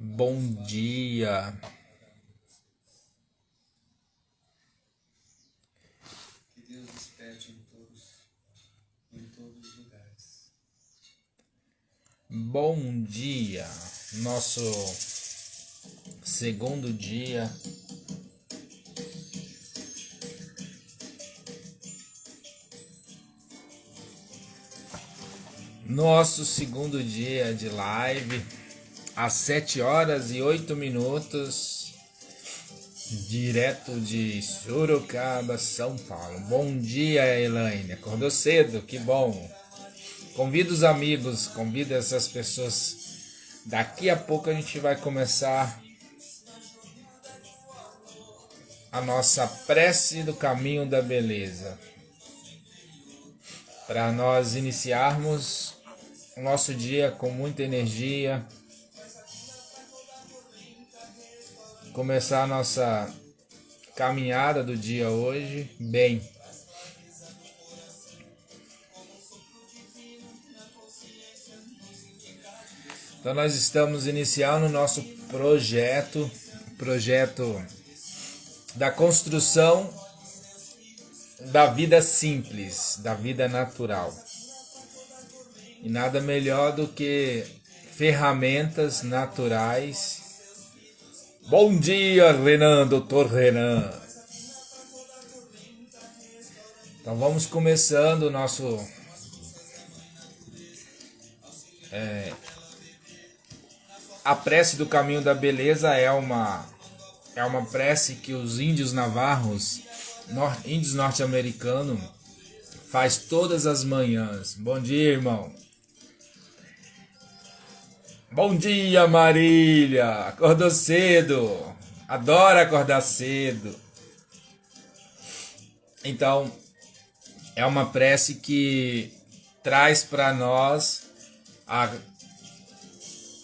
Bom dia. Que Deus desperte em todos os lugares. Bom dia. Nosso segundo dia. Nosso segundo dia de live. Às 7h08, direto de Sorocaba, São Paulo. Bom dia, Elaine. Acordou cedo, que bom. Convida os amigos, convida essas pessoas. Daqui a pouco a gente vai começar a nossa prece do caminho da beleza. Para nós iniciarmos o nosso dia com muita energia. Começar a nossa caminhada do dia hoje bem. Então nós estamos iniciando o nosso projeto da construção da vida simples, da vida natural. E nada melhor do que ferramentas naturais. Bom dia, Renan, doutor Renan. Então vamos começando o nosso a prece do caminho da beleza é uma prece que os índios navarros, índios norte-americanos, faz todas as manhãs. Bom dia, irmão. Bom dia, Marília. Acordou cedo. Adora acordar cedo. Então, é uma prece que traz para nós a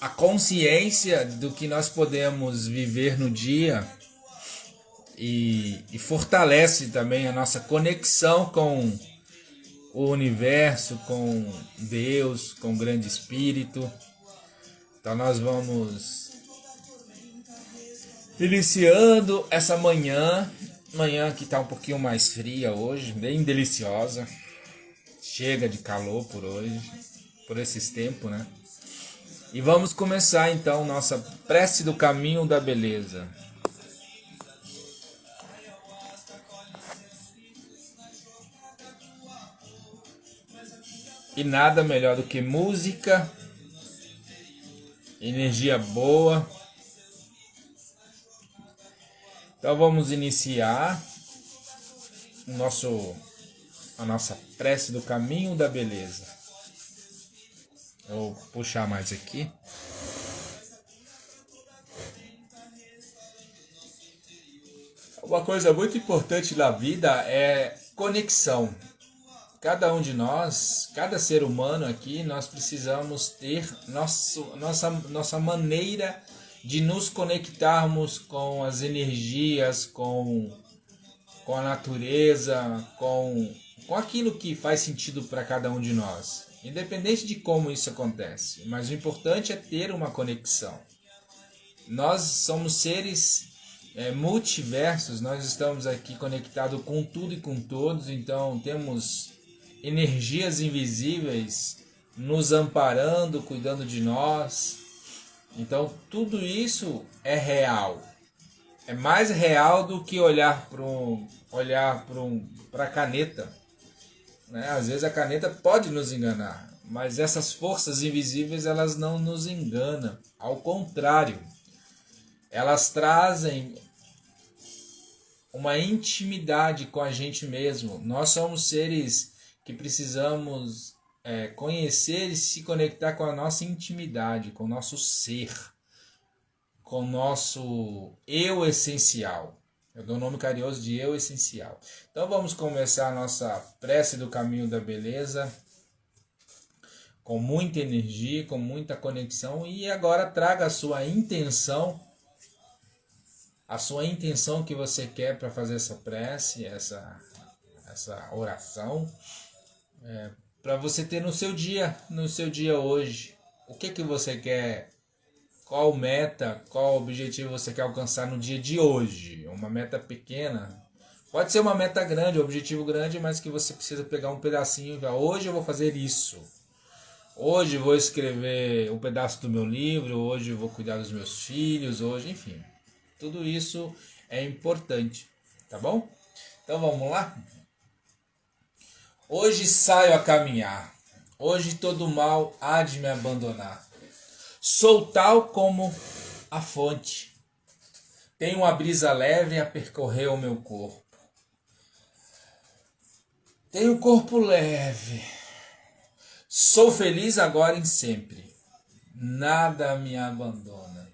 consciência do que nós podemos viver no dia e fortalece também a nossa conexão com o universo, com Deus, com o grande Espírito. Então nós vamos iniciando essa manhã que está um pouquinho mais fria hoje, bem deliciosa. Chega de calor por hoje, por esses tempos, né? E vamos começar então nossa prece do caminho da beleza. E nada melhor do que música, energia boa. Então vamos iniciar a nossa prece do caminho da beleza. Eu vou puxar mais aqui. Uma coisa muito importante na vida é conexão. Cada um de nós, cada ser humano aqui, nós precisamos ter nossa maneira de nos conectarmos com as energias, com a natureza, com com aquilo que faz sentido para cada um de nós, independente de como isso acontece. Mas o importante é ter uma conexão. Nós somos seres multiversos, nós estamos aqui conectados com tudo e com todos, então temos energias invisíveis nos amparando, cuidando de nós. Então tudo isso é real. É mais real do que olhar para a caneta. Né? Às vezes a caneta pode nos enganar, mas essas forças invisíveis elas não nos enganam. Ao contrário, elas trazem uma intimidade com a gente mesmo. Nós somos seres que precisamos conhecer e se conectar com a nossa intimidade, com o nosso ser, com o nosso eu essencial. Eu dou o nome carinhoso de eu essencial. Então vamos começar a nossa prece do caminho da beleza, com muita energia, com muita conexão. E agora traga a sua intenção que você quer para fazer essa prece, essa oração, para você ter no seu dia hoje. O que você quer? Qual meta, qual objetivo você quer alcançar no dia de hoje? Uma meta pequena. Pode ser uma meta grande, um objetivo grande, mas que você precisa pegar um pedacinho e falar, hoje eu vou fazer isso. Hoje eu vou escrever um pedaço do meu livro, hoje eu vou cuidar dos meus filhos, hoje, enfim. Tudo isso é importante, tá bom? Então vamos lá? Hoje saio a caminhar, hoje todo mal há de me abandonar. Sou tal como a fonte, tenho uma brisa leve a percorrer o meu corpo. Tenho um corpo leve, sou feliz agora e sempre. Nada me abandona,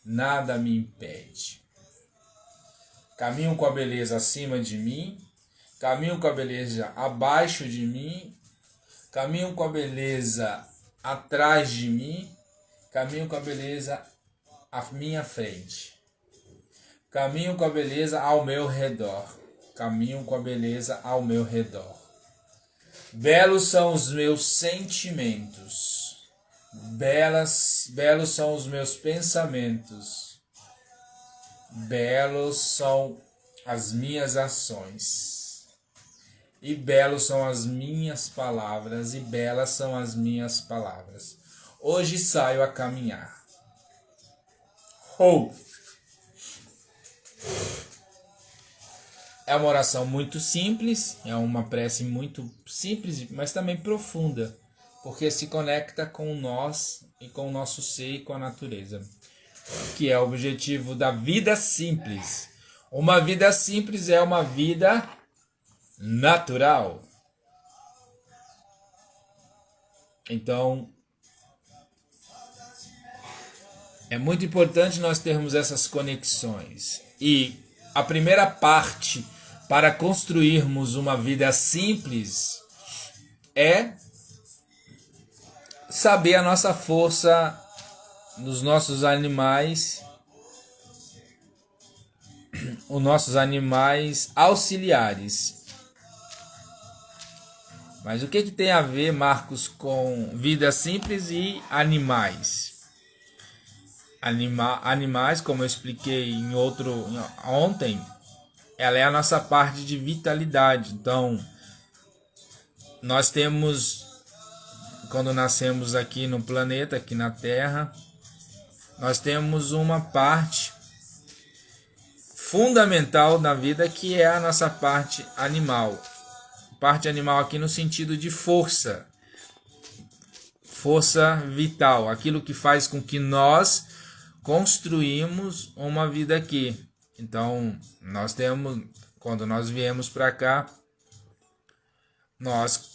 nada me impede. Caminho com a beleza acima de mim, caminho com a beleza abaixo de mim, caminho com a beleza atrás de mim, caminho com a beleza à minha frente. Caminho com a beleza ao meu redor. Caminho com a beleza ao meu redor. Belos são os meus sentimentos. Belos são os meus pensamentos. Belos são as minhas ações. E belos são as minhas palavras. E belas são as minhas palavras. Hoje saio a caminhar. É uma oração muito simples, é uma prece muito simples, mas também profunda, porque se conecta com nós e com o nosso ser e com a natureza, que é o objetivo da vida simples. Uma vida simples é uma vida natural. Então, é muito importante nós termos essas conexões. E a primeira parte para construirmos uma vida simples é saber a nossa força nos nossos animais, os nossos animais auxiliares. Mas o que tem a ver, Marcos, com vida simples e animais? Animais, como eu expliquei ontem, ela é a nossa parte de vitalidade. Então, nós temos, quando nascemos aqui no planeta, aqui na Terra, nós temos uma parte fundamental na vida que é a nossa parte animal. Parte animal aqui no sentido de força vital, aquilo que faz com que nós construímos uma vida aqui. Então, quando nós viemos para cá, nós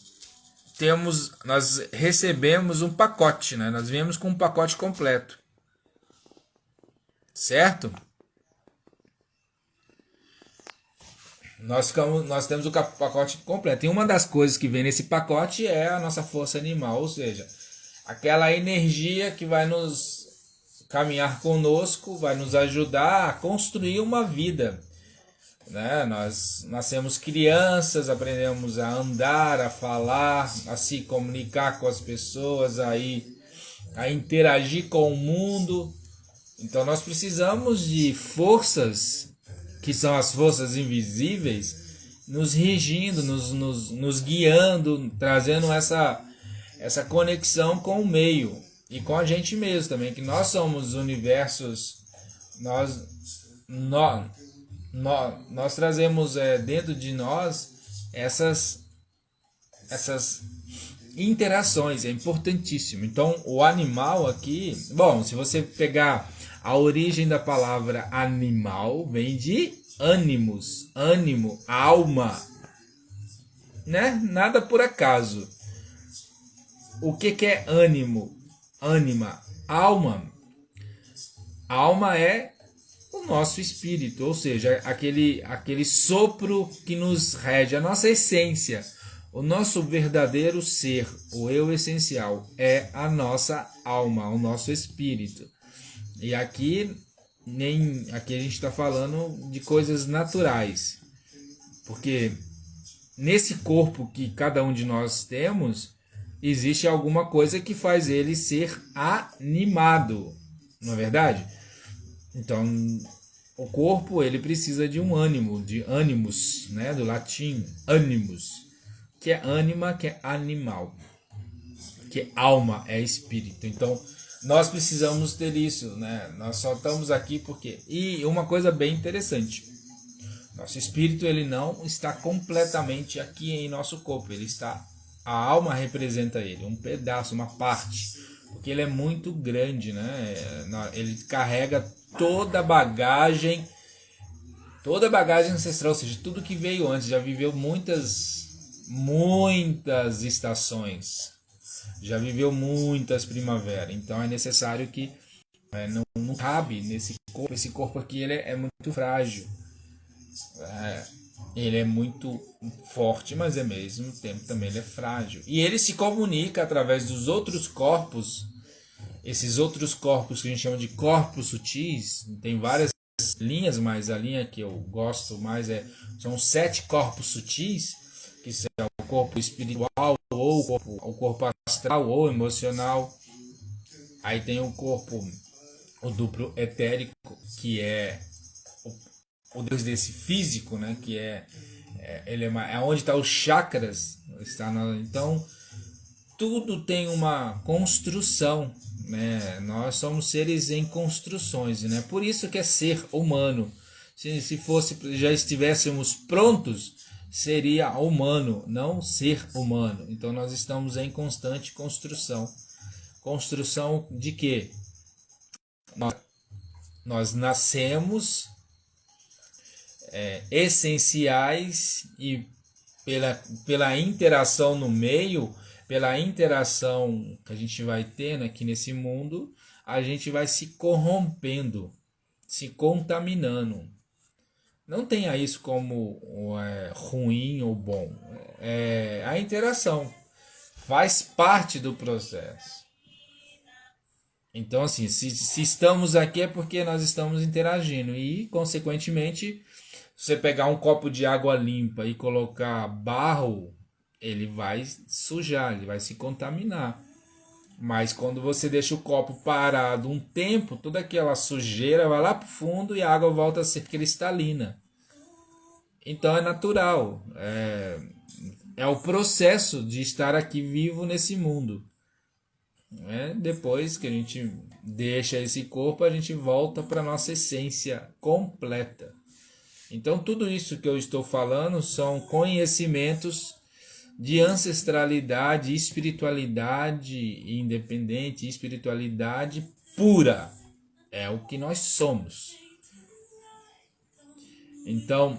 recebemos um pacote, né? Nós viemos com um pacote completo. Certo? Nós temos o pacote completo. E uma das coisas que vem nesse pacote é a nossa força animal, ou seja, aquela energia que vai nos caminhar conosco, vai nos ajudar a construir uma vida. né? Nós nascemos crianças, aprendemos a andar, a falar, a se comunicar com as pessoas, a interagir com o mundo. Então nós precisamos de forças, que são as forças invisíveis, nos regindo, nos guiando, trazendo essa conexão com o meio e com a gente mesmo também, que nós somos universos, nós, nós trazemos dentro de nós essas interações, é importantíssimo. Então o animal aqui, bom, se você pegar a origem da palavra animal, vem de ânimos, ânimo, alma, né? Nada por acaso. O que é ânimo? Ânima, alma. Alma é o nosso espírito, ou seja, aquele sopro que nos rege, a nossa essência, o nosso verdadeiro ser, o eu essencial, é a nossa alma, o nosso espírito. E aqui a gente está falando de coisas naturais, porque nesse corpo que cada um de nós temos, existe alguma coisa que faz ele ser animado, não é verdade? Então, o corpo ele precisa de um ânimo, de animus, né, do latim, animus, que é ânima, que é animal, que é alma, é espírito. Então, nós precisamos ter isso, né? Nós só estamos aqui porque... E uma coisa bem interessante, nosso espírito ele não está completamente aqui em nosso corpo, ele está... A alma representa ele, um pedaço, uma parte, porque ele é muito grande, né? Ele carrega toda a bagagem ancestral, ou seja, tudo que veio antes, já viveu muitas estações, já viveu muitas primaveras, então é necessário que não cabe nesse corpo. Esse corpo aqui ele é muito frágil, ele é muito forte, mas ao mesmo tempo também ele é frágil, e ele se comunica através dos outros corpos. Esses outros corpos que a gente chama de corpos sutis, tem várias linhas, mas a linha que eu gosto mais são 7 corpos sutis, que são o corpo espiritual, ou o corpo astral, ou emocional. Aí tem o duplo etérico, que é o Deus desse físico, né? Que ele é onde está os chakras. Então, tudo tem uma construção, né? Nós somos seres em construções, né? Por isso que é ser humano. Se fosse, já estivéssemos prontos, seria humano, não ser humano. Então nós estamos em constante construção. Construção de quê? Nós nascemos essenciais, e pela interação no meio, pela interação que a gente vai tendo aqui nesse mundo, a gente vai se corrompendo, se contaminando. Não tenha isso como ruim ou bom. A interação faz parte do processo. Então, assim, se estamos aqui é porque nós estamos interagindo. E, consequentemente, se você pegar um copo de água limpa e colocar barro, ele vai sujar, ele vai se contaminar. Mas quando você deixa o copo parado um tempo, toda aquela sujeira vai lá para o fundo e a água volta a ser cristalina. Então é natural. É o processo de estar aqui vivo nesse mundo. Depois que a gente deixa esse corpo, a gente volta para a nossa essência completa. Então tudo isso que eu estou falando são conhecimentos de ancestralidade, espiritualidade independente, espiritualidade pura. É o que nós somos. Então,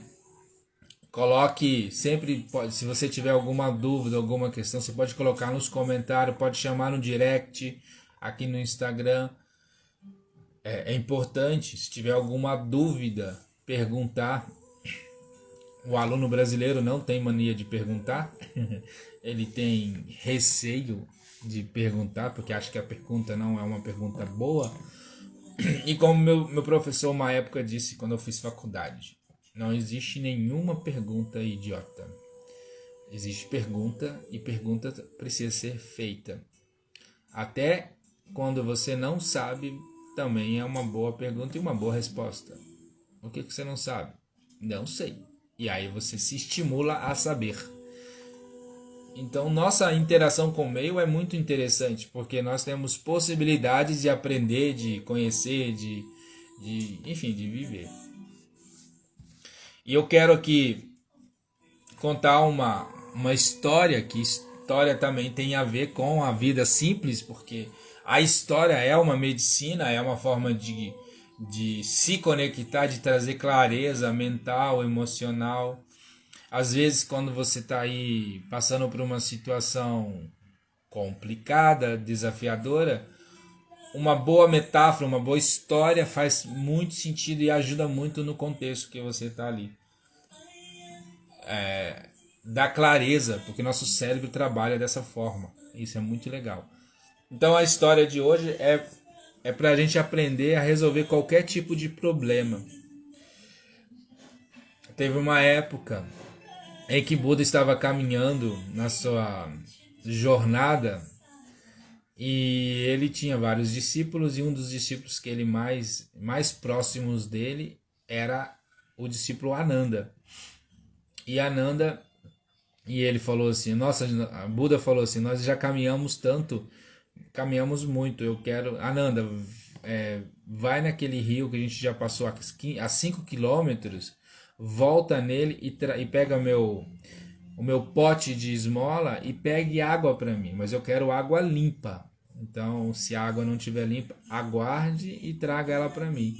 coloque sempre, se você tiver alguma dúvida, alguma questão, você pode colocar nos comentários, pode chamar no direct aqui no Instagram. É importante, se tiver alguma dúvida, perguntar. O aluno brasileiro não tem mania de perguntar, ele tem receio de perguntar, porque acha que a pergunta não é uma pergunta boa. E como meu professor uma época disse quando eu fiz faculdade, Não existe nenhuma pergunta idiota. Existe pergunta e pergunta precisa ser feita. Até quando você não sabe, também é uma boa pergunta e uma boa resposta. O que você não sabe? Não sei. E aí você se estimula a saber. Então nossa interação com o meio é muito interessante, porque nós temos possibilidades de aprender, de conhecer, enfim, de viver. E eu quero aqui contar uma história, que história também tem a ver com a vida simples, porque a história é uma medicina, é uma forma de se conectar, de trazer clareza mental, emocional. Às vezes, quando você está aí passando por uma situação complicada, desafiadora, uma boa metáfora, uma boa história faz muito sentido e ajuda muito no contexto que você está ali. Dá clareza, porque nosso cérebro trabalha dessa forma. Isso é muito legal. Então a história de hoje é para a gente aprender a resolver qualquer tipo de problema. Teve uma época em que Buda estava caminhando na sua jornada e ele tinha vários discípulos, e um dos discípulos que ele mais próximos dele era o discípulo Ananda. E ele falou assim, nossa, Buda falou assim, nós já caminhamos tanto, caminhamos muito, eu quero, Ananda, vai naquele rio que a gente já passou a 5 quilômetros, volta nele e pega o meu pote de esmola e pegue água para mim, mas eu quero água limpa. Então, se a água não estiver limpa, aguarde e traga ela para mim.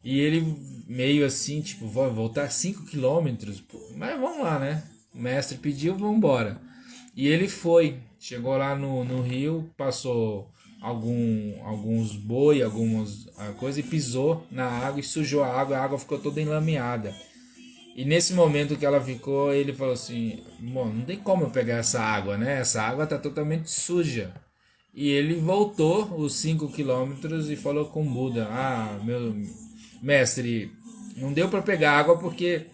E ele meio assim, tipo, vou voltar 5 quilômetros, mas vamos lá, né? O mestre pediu, vamos embora. E ele foi, chegou lá no rio, passou alguns boi, algumas coisas, e pisou na água e sujou a água ficou toda enlameada. E nesse momento que ela ficou, ele falou assim, bom, não tem como eu pegar essa água, né? Essa água tá totalmente suja. E ele voltou os 5 quilômetros e falou com o Buda, meu mestre, não deu para pegar água porque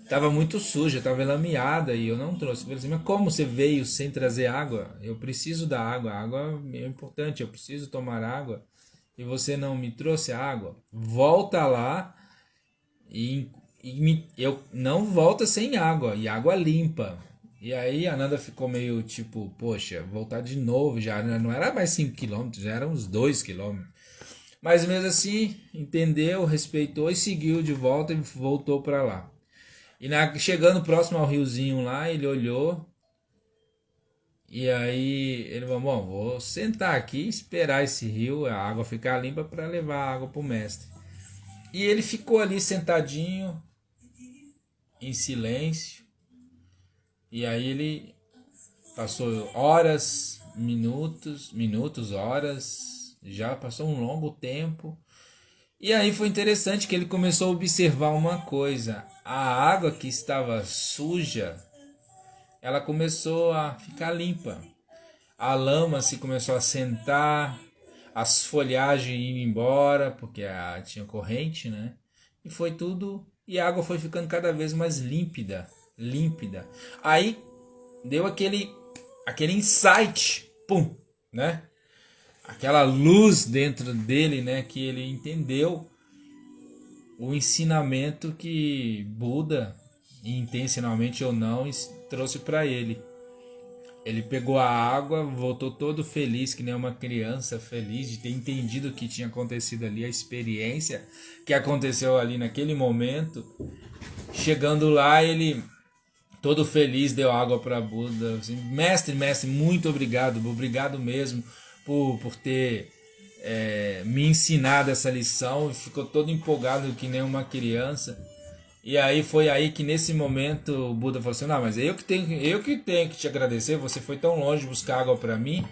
estava muito suja, estava enlameada e eu não trouxe. Eu falei assim, mas como você veio sem trazer água? Eu preciso da água, a água é importante, eu preciso tomar água e você não me trouxe água. Volta lá eu não volta sem água, e água limpa. E aí a Nanda ficou meio tipo, poxa, voltar de novo já, não era mais 5 quilômetros, já eram uns 2 quilômetros. Mas mesmo assim, entendeu, respeitou e seguiu de volta e voltou para lá. E chegando próximo ao riozinho lá, ele olhou e aí ele falou, bom, vou sentar aqui e esperar esse rio, a água ficar limpa para levar a água para o mestre. E ele ficou ali sentadinho, em silêncio, e aí ele passou horas, minutos, horas, já passou um longo tempo. E aí foi interessante que ele começou a observar uma coisa. A água que estava suja, ela começou a ficar limpa. A lama se começou a sentar, as folhagens indo embora, porque tinha corrente, né? E foi tudo, e a água foi ficando cada vez mais límpida. Aí deu aquele insight, pum, né? Aquela luz dentro dele, né, que ele entendeu o ensinamento que Buda, intencionalmente ou não, trouxe para ele. Ele pegou a água, voltou todo feliz, que nem uma criança feliz de ter entendido o que tinha acontecido ali, a experiência que aconteceu ali naquele momento. Chegando lá, ele todo feliz deu água para Buda. Assim, mestre, muito obrigado mesmo por ter me ensinado essa lição. Ficou todo empolgado que nem uma criança. E aí foi aí que nesse momento o Buda falou assim, não, mas eu que tenho que te agradecer, você foi tão longe buscar água para mim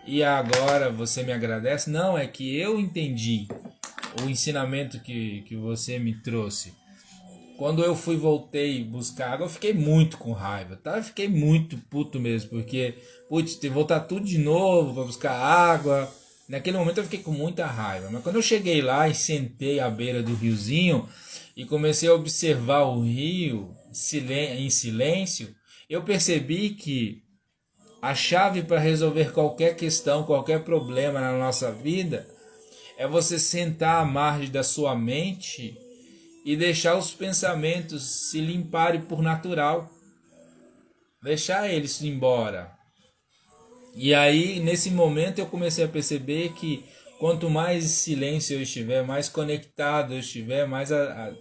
e agora você me agradece. Não, é que eu entendi o ensinamento que você me trouxe. Quando eu voltei buscar água, eu fiquei muito com raiva, tá? Eu fiquei muito puto mesmo, porque, putz, ter que voltar tudo de novo para buscar água. Naquele momento eu fiquei com muita raiva. Mas quando eu cheguei lá e sentei à beira do riozinho, e comecei a observar o rio em silêncio, eu percebi que a chave para resolver qualquer questão, qualquer problema na nossa vida é você sentar à margem da sua mente e deixar os pensamentos se limparem por natural. Deixar eles ir embora. E aí, nesse momento, eu comecei a perceber que quanto mais silêncio eu estiver, mais conectado eu estiver, mais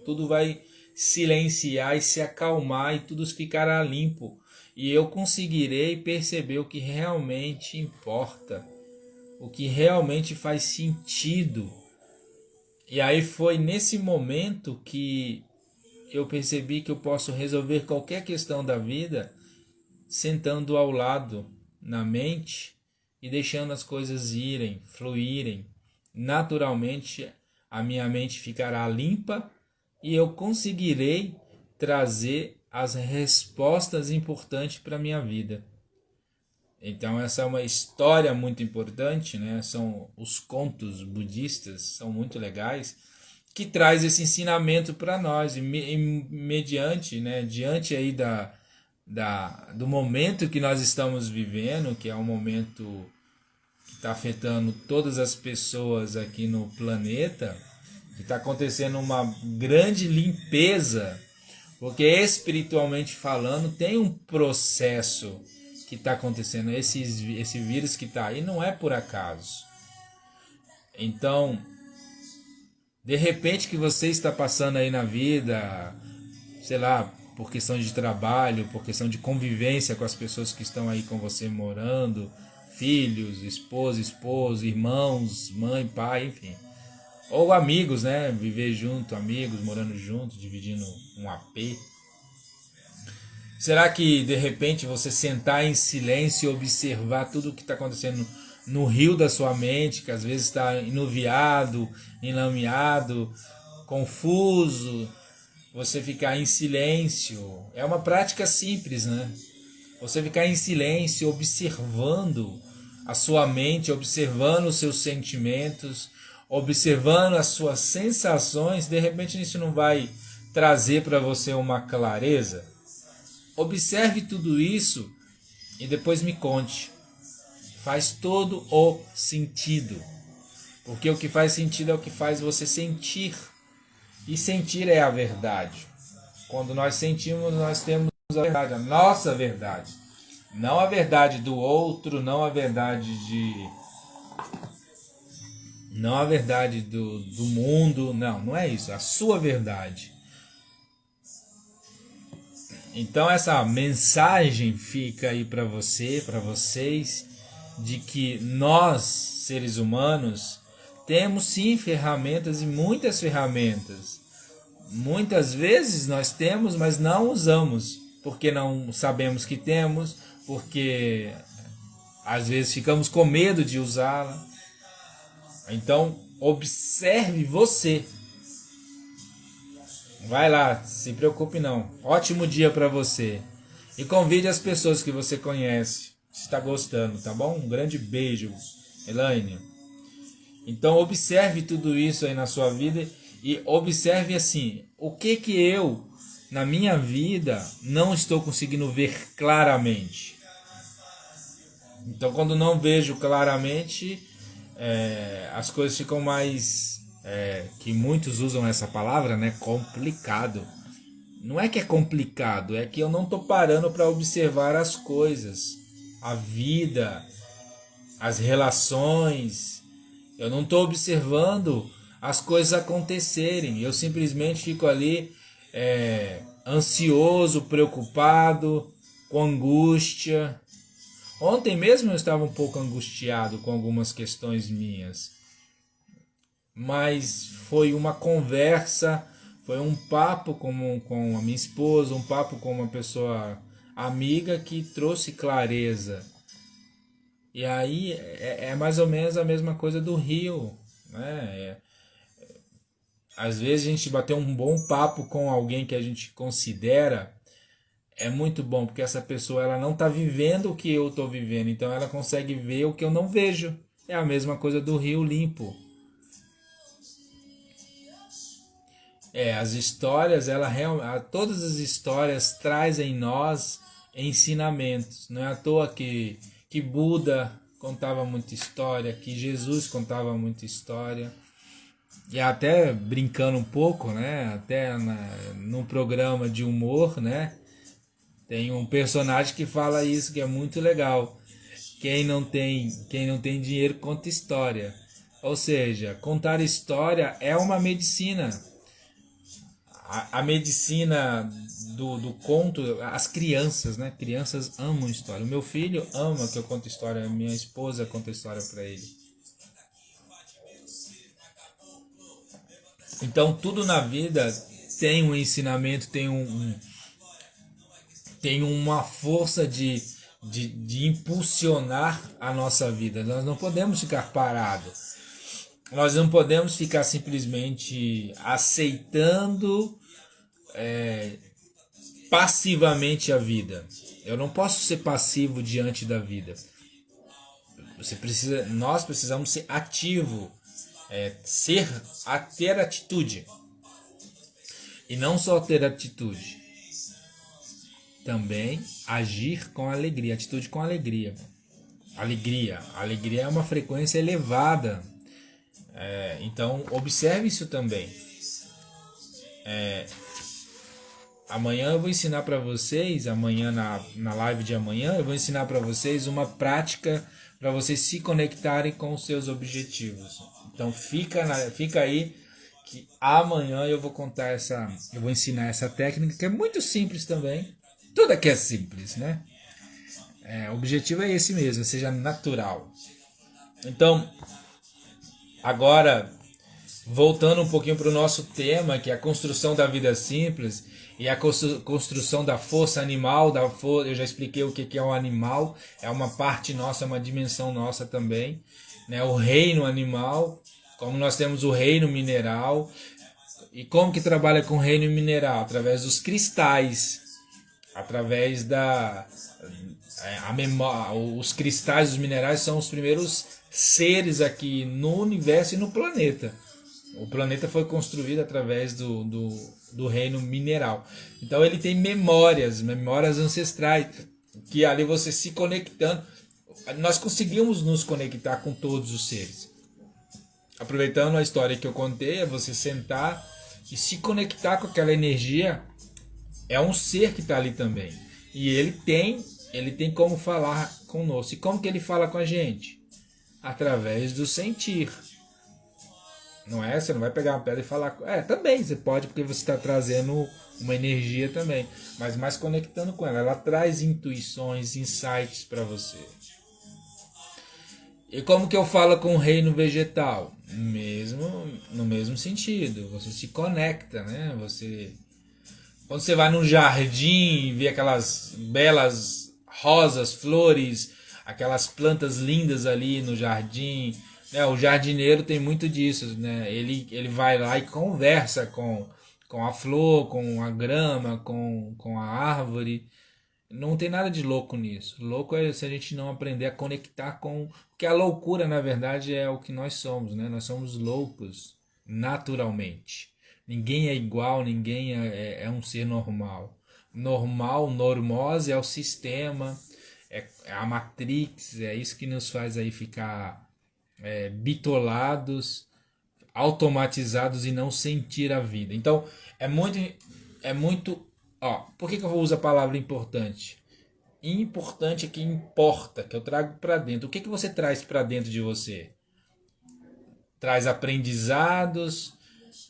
tudo vai silenciar e se acalmar e tudo ficará limpo. E eu conseguirei perceber o que realmente importa, o que realmente faz sentido. E aí foi nesse momento que eu percebi que eu posso resolver qualquer questão da vida sentando ao lado na mente e deixando as coisas irem, fluírem. Naturalmente a minha mente ficará limpa e eu conseguirei trazer as respostas importantes para a minha vida. Então essa é uma história muito importante, né? São os contos budistas, são muito legais, que traz esse ensinamento para nós, e mediante, né, diante aí do momento que nós estamos vivendo, que é um momento que está afetando todas as pessoas aqui no planeta, que está acontecendo uma grande limpeza, porque espiritualmente falando tem um processo que está acontecendo, esse vírus que está aí não é por acaso. Então, de repente que você está passando aí na vida, sei lá, por questão de trabalho, por questão de convivência com as pessoas que estão aí com você morando, filhos, esposo, irmãos, mãe, pai, enfim. Ou amigos, né? Viver junto, amigos, morando junto, dividindo um AP. Será que de repente você sentar em silêncio e observar tudo o que está acontecendo no rio da sua mente, que às vezes está enuviado, enlameado, confuso, você ficar em silêncio? É uma prática simples, né? Você ficar em silêncio, observando a sua mente, observando os seus sentimentos, observando as suas sensações, de repente isso não vai trazer para você uma clareza? Observe tudo isso e depois me conte. Faz todo o sentido. Porque o que faz sentido é o que faz você sentir. E sentir é a verdade. Quando nós sentimos, nós temos a verdade, a nossa verdade. Não a verdade do outro, não a verdade do mundo, não é isso, a sua verdade. Então essa mensagem fica aí para você, para vocês, de que nós, seres humanos, temos sim ferramentas e muitas ferramentas. Muitas vezes nós temos, mas não usamos, porque não sabemos que temos, porque às vezes ficamos com medo de usá-la. Então, observe você. Vai lá, se preocupe não. Ótimo dia para você. E convide as pessoas que você conhece, se está gostando, tá bom? Um grande beijo, Elaine. Então, observe tudo isso aí na sua vida e observe assim, o que eu, na minha vida, não estou conseguindo ver claramente. Então, quando não vejo claramente, as coisas ficam mais, que muitos usam essa palavra, né? Complicado. Não é que é complicado, é que eu não estou parando para observar as coisas, a vida, as relações. Eu não estou observando as coisas acontecerem. Eu simplesmente fico ali ansioso, preocupado, com angústia. Ontem mesmo eu estava um pouco angustiado com algumas questões minhas. Mas foi uma conversa, foi um papo com a minha esposa, um papo com uma pessoa amiga que trouxe clareza. E aí é mais ou menos a mesma coisa do rio, né? Às vezes a gente bater um bom papo com alguém que a gente considera é muito bom, porque essa pessoa ela não está vivendo o que eu estou vivendo, então ela consegue ver o que eu não vejo. É a mesma coisa do rio limpo. As histórias, todas as histórias trazem em nós ensinamentos. Não é à toa que Buda contava muita história, que Jesus contava muita história. E até brincando um pouco, né? Até num programa de humor, né? Tem um personagem que fala isso, que é muito legal. Quem não tem dinheiro conta história. Ou seja, contar história é uma medicina. A medicina do conto, as crianças, né? Crianças amam história. O meu filho ama que eu conte história, minha esposa conta história para ele. Então tudo na vida tem um ensinamento, tem uma força de impulsionar a nossa vida. Nós não podemos ficar parados. Nós não podemos ficar simplesmente aceitando passivamente a vida. Eu não posso ser passivo diante da vida. Nós precisamos ser ativo, ter atitude. E não só ter atitude, também agir com alegria, atitude com alegria. Alegria é uma frequência elevada. Então observe isso também. Amanhã eu vou ensinar para vocês, amanhã na live de amanhã, eu vou ensinar para vocês uma prática para vocês se conectarem com os seus objetivos. Então fica aí que amanhã eu vou ensinar essa técnica que é muito simples também. Tudo aqui é simples, né? O objetivo é esse mesmo, seja natural. Então, agora, voltando um pouquinho para o nosso tema, que é a construção da vida simples e a construção da força animal. Eu já expliquei o que é um animal, é uma parte nossa, é uma dimensão nossa também. Né? O reino animal, como nós temos o reino mineral. E como que trabalha com o reino mineral? Através dos cristais. Através os cristais, os minerais são os primeiros seres aqui no universo e no planeta. O planeta foi construído através do reino mineral. Então ele tem memórias ancestrais, que ali você se conectando, nós conseguimos nos conectar com todos os seres. Aproveitando a história que eu contei, é você sentar e se conectar com aquela energia. É um ser que está ali também. E ele tem como falar conosco. E como que ele fala com a gente? Através do sentir. Não é? Você não vai pegar uma pedra e falar... também você pode, porque você está trazendo uma energia também. Mas mais conectando com ela. Ela traz intuições, insights para você. E como que eu falo com o reino vegetal? No mesmo sentido. Você se conecta, né? Quando você vai num jardim e vê aquelas belas rosas, flores, aquelas plantas lindas ali no jardim, né? O jardineiro tem muito disso, né? Ele vai lá e conversa com a flor, com a grama, com a árvore. Não tem nada de louco nisso. Louco é se a gente não aprender a conectar com... Porque a loucura, na verdade, é o que nós somos, né? Nós somos loucos naturalmente. Ninguém é igual, ninguém é um ser normal. Normose é o sistema, é a Matrix, é isso que nos faz aí ficar bitolados, automatizados e não sentir a vida. Então, é muito... por que eu uso a palavra importante? Importante é que importa, que eu trago para dentro. O que você traz para dentro de você? Traz aprendizados,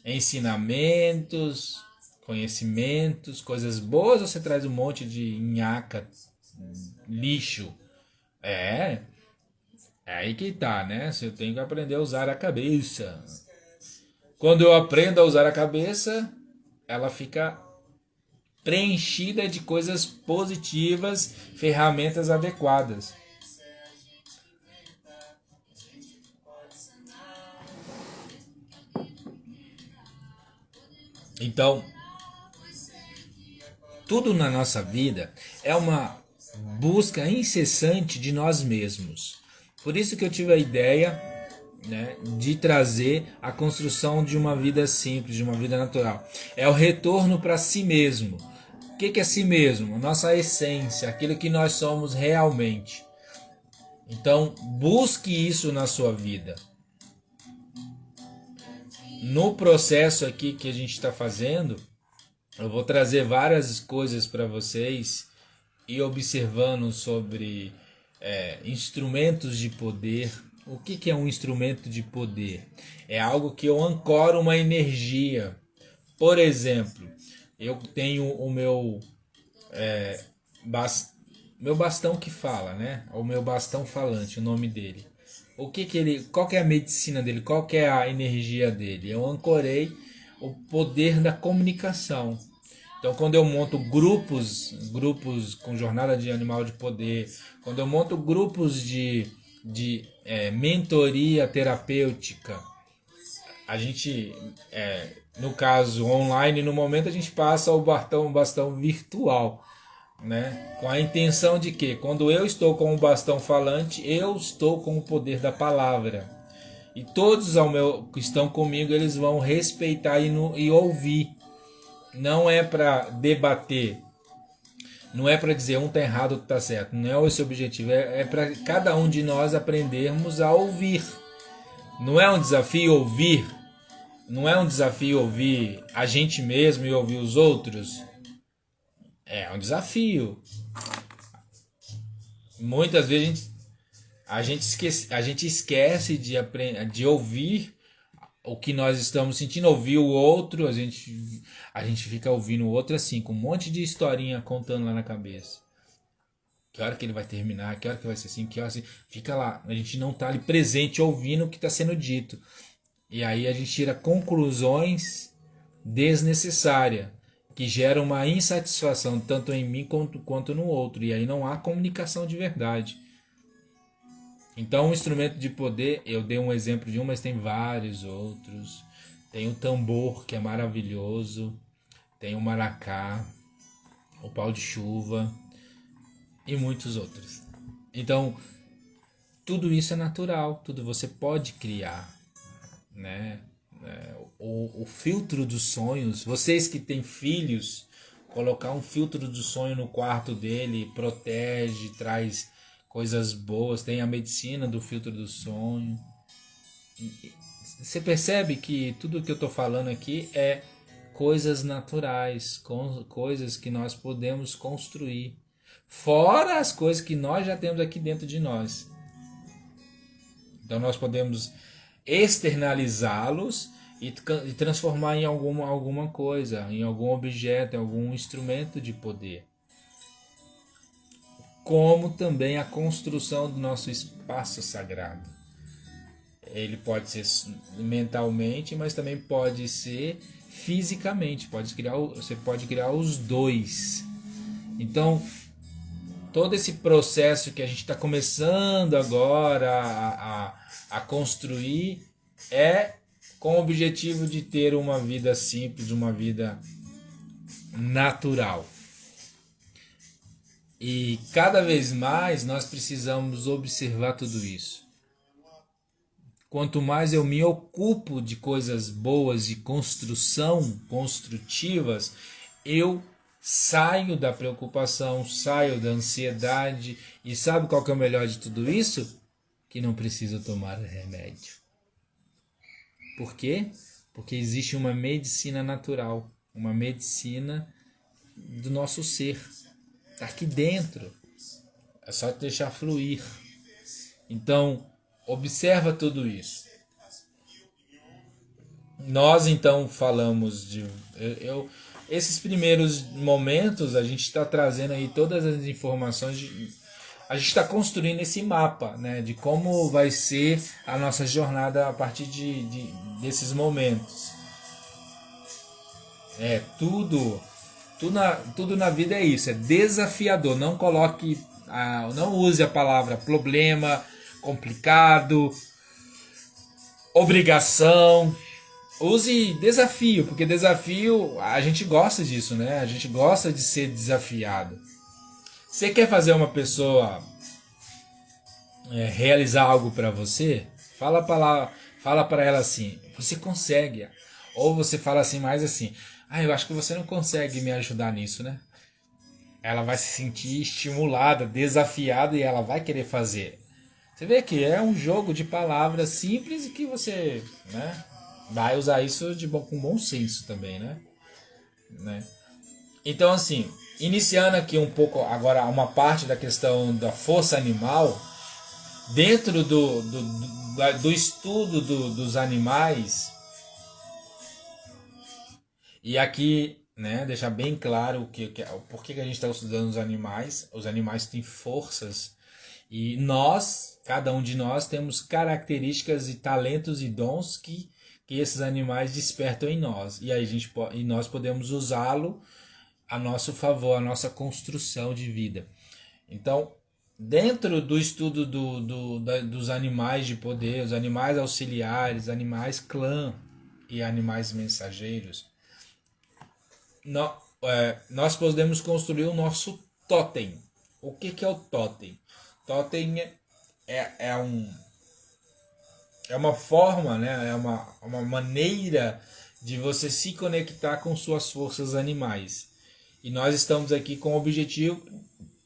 ensinamentos, conhecimentos, coisas boas, ou você traz um monte de nhaca, lixo? É aí que tá, né? Eu tenho que aprender a usar a cabeça. Quando eu aprendo a usar a cabeça, ela fica preenchida de coisas positivas, ferramentas adequadas. Então, tudo na nossa vida é uma busca incessante de nós mesmos. Por isso que eu tive a ideia né, de trazer a construção de uma vida simples, de uma vida natural. É o retorno para si mesmo. O que é si mesmo? Nossa essência, aquilo que nós somos realmente. Então, busque isso na sua vida. No processo aqui que a gente está fazendo, eu vou trazer várias coisas para vocês e observando sobre instrumentos de poder. O que é um instrumento de poder? É algo que eu ancoro uma energia. Por exemplo, eu tenho o meu meu bastão que fala, né? O meu bastão falante, o nome dele. Qual que é a medicina dele? Qual que é a energia dele? Eu ancorei o poder da comunicação. Então, quando eu monto grupos com jornada de animal de poder, quando eu monto grupos de mentoria terapêutica, a gente, no caso online, no momento a gente passa o bastão virtual, né? Com a intenção de que, quando eu estou com o bastão falante, eu estou com o poder da palavra. E todos que estão comigo, eles vão respeitar e ouvir. Não é para debater, não é para dizer um está errado, outro está certo. Não é esse o objetivo, é para cada um de nós aprendermos a ouvir. Não é um desafio ouvir, não é um desafio ouvir a gente mesmo e ouvir os outros. É um desafio. Muitas vezes a gente esquece de ouvir o que nós estamos sentindo, ouvir o outro, a gente fica ouvindo o outro assim, com um monte de historinha contando lá na cabeça. Que hora que ele vai terminar, que hora que vai ser assim, que hora assim. Fica lá, a gente não está ali presente ouvindo o que está sendo dito. E aí a gente tira conclusões desnecessárias, que geram uma insatisfação tanto em mim quanto no outro. E aí não há comunicação de verdade. Então, um instrumento de poder, eu dei um exemplo de um, mas tem vários outros. Tem o tambor, que é maravilhoso. Tem o maracá, o pau de chuva e muitos outros. Então, tudo isso é natural, tudo você pode criar, né? O filtro dos sonhos, vocês que têm filhos, colocar um filtro do sonho no quarto dele protege, traz coisas boas, tem a medicina do filtro do sonho. Você percebe que tudo que eu estou falando aqui é coisas naturais, coisas que nós podemos construir, fora as coisas que nós já temos aqui dentro de nós. Então nós podemos externalizá-los e transformar em alguma coisa, em algum objeto, em algum instrumento de poder. Como também a construção do nosso espaço sagrado. Ele pode ser mentalmente, mas também pode ser fisicamente. Você pode criar os dois. Então, todo esse processo que a gente está começando agora a construir é com o objetivo de ter uma vida simples, uma vida natural. E cada vez mais nós precisamos observar tudo isso. Quanto mais eu me ocupo de coisas boas, de construção, construtivas, eu saio da preocupação, saio da ansiedade. E sabe qual que é o melhor de tudo isso? Que não preciso tomar remédio. Por quê? Porque existe uma medicina natural, uma medicina do nosso ser. Está aqui dentro. É só deixar fluir. Então, observa tudo isso. Nós então falamos de... esses primeiros momentos a gente está trazendo aí todas as informações. A gente está construindo esse mapa, né, de como vai ser a nossa jornada a partir desses momentos. Tudo na vida é isso, é desafiador. Não não use a palavra problema, complicado, obrigação. Use desafio, porque desafio, a gente gosta disso, né? A gente gosta de ser desafiado. Você quer fazer uma pessoa realizar algo para você? Fala para ela assim, você consegue. Ou você fala assim, mais assim, eu acho que você não consegue me ajudar nisso, né? Ela vai se sentir estimulada, desafiada e ela vai querer fazer. Você vê que é um jogo de palavras simples e que você, né, vai usar isso com bom senso também, né? Então, assim, iniciando aqui um pouco agora uma parte da questão da força animal, dentro do estudo dos animais, e aqui, né, deixar bem claro o porquê que a gente está estudando os animais têm forças, e nós, cada um de nós, temos características e talentos e dons que esses animais despertam em nós, e aí e nós podemos usá-lo a nosso favor, a nossa construção de vida. Então, dentro do estudo dos animais de poder, os animais auxiliares, animais clã e animais mensageiros, nós podemos construir o nosso totem. O que é o totem? Totem é uma forma, né? É uma maneira de você se conectar com suas forças animais. E nós estamos aqui com o objetivo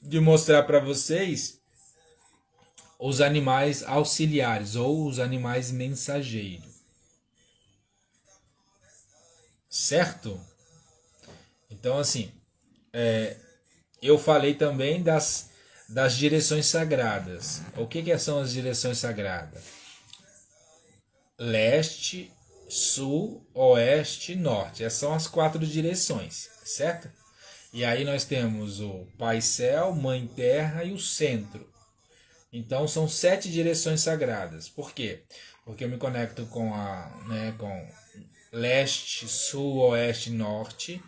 de mostrar para vocês os animais auxiliares ou os animais mensageiros. Certo? Então, assim, eu falei também das direções sagradas. O que são as direções sagradas? Leste, sul, oeste, norte. Essas são as 4 direções, certo? E aí nós temos o Pai Céu, Mãe Terra e o centro. Então são 7 direções sagradas. Por quê? Porque eu me conecto com leste, sul, oeste, norte,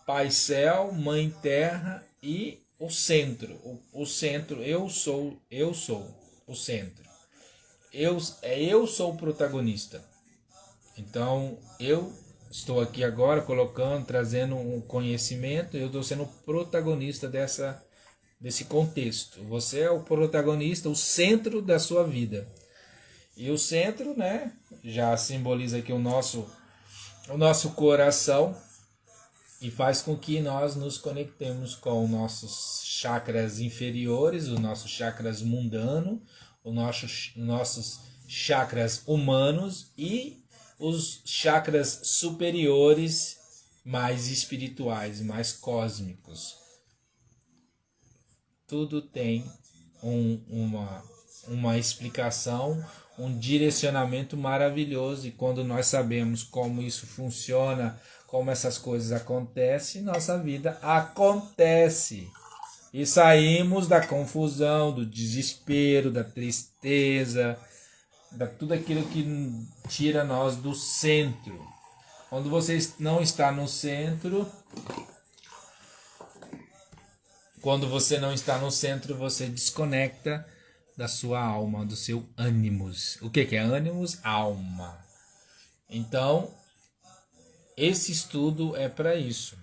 Pai Céu, Mãe Terra e o centro. O centro, eu sou o centro. Eu sou o protagonista. Então eu estou aqui agora colocando, trazendo um conhecimento, eu estou sendo o protagonista desse contexto. Você é o protagonista, o centro da sua vida. E o centro, né, já simboliza aqui o nosso coração e faz com que nós nos conectemos com nossos chakras inferiores, os nossos chakras mundanos, nossos chakras humanos e os chakras superiores, mais espirituais, mais cósmicos. Tudo tem uma explicação, um direcionamento maravilhoso, e quando nós sabemos como isso funciona, como essas coisas acontecem, nossa vida acontece. E saímos da confusão, do desespero, da tristeza, da tudo aquilo que tira nós do centro. Quando você não está no centro, você desconecta da sua alma, do seu ânimos. O que é ânimos? Alma. Então, esse estudo é para isso.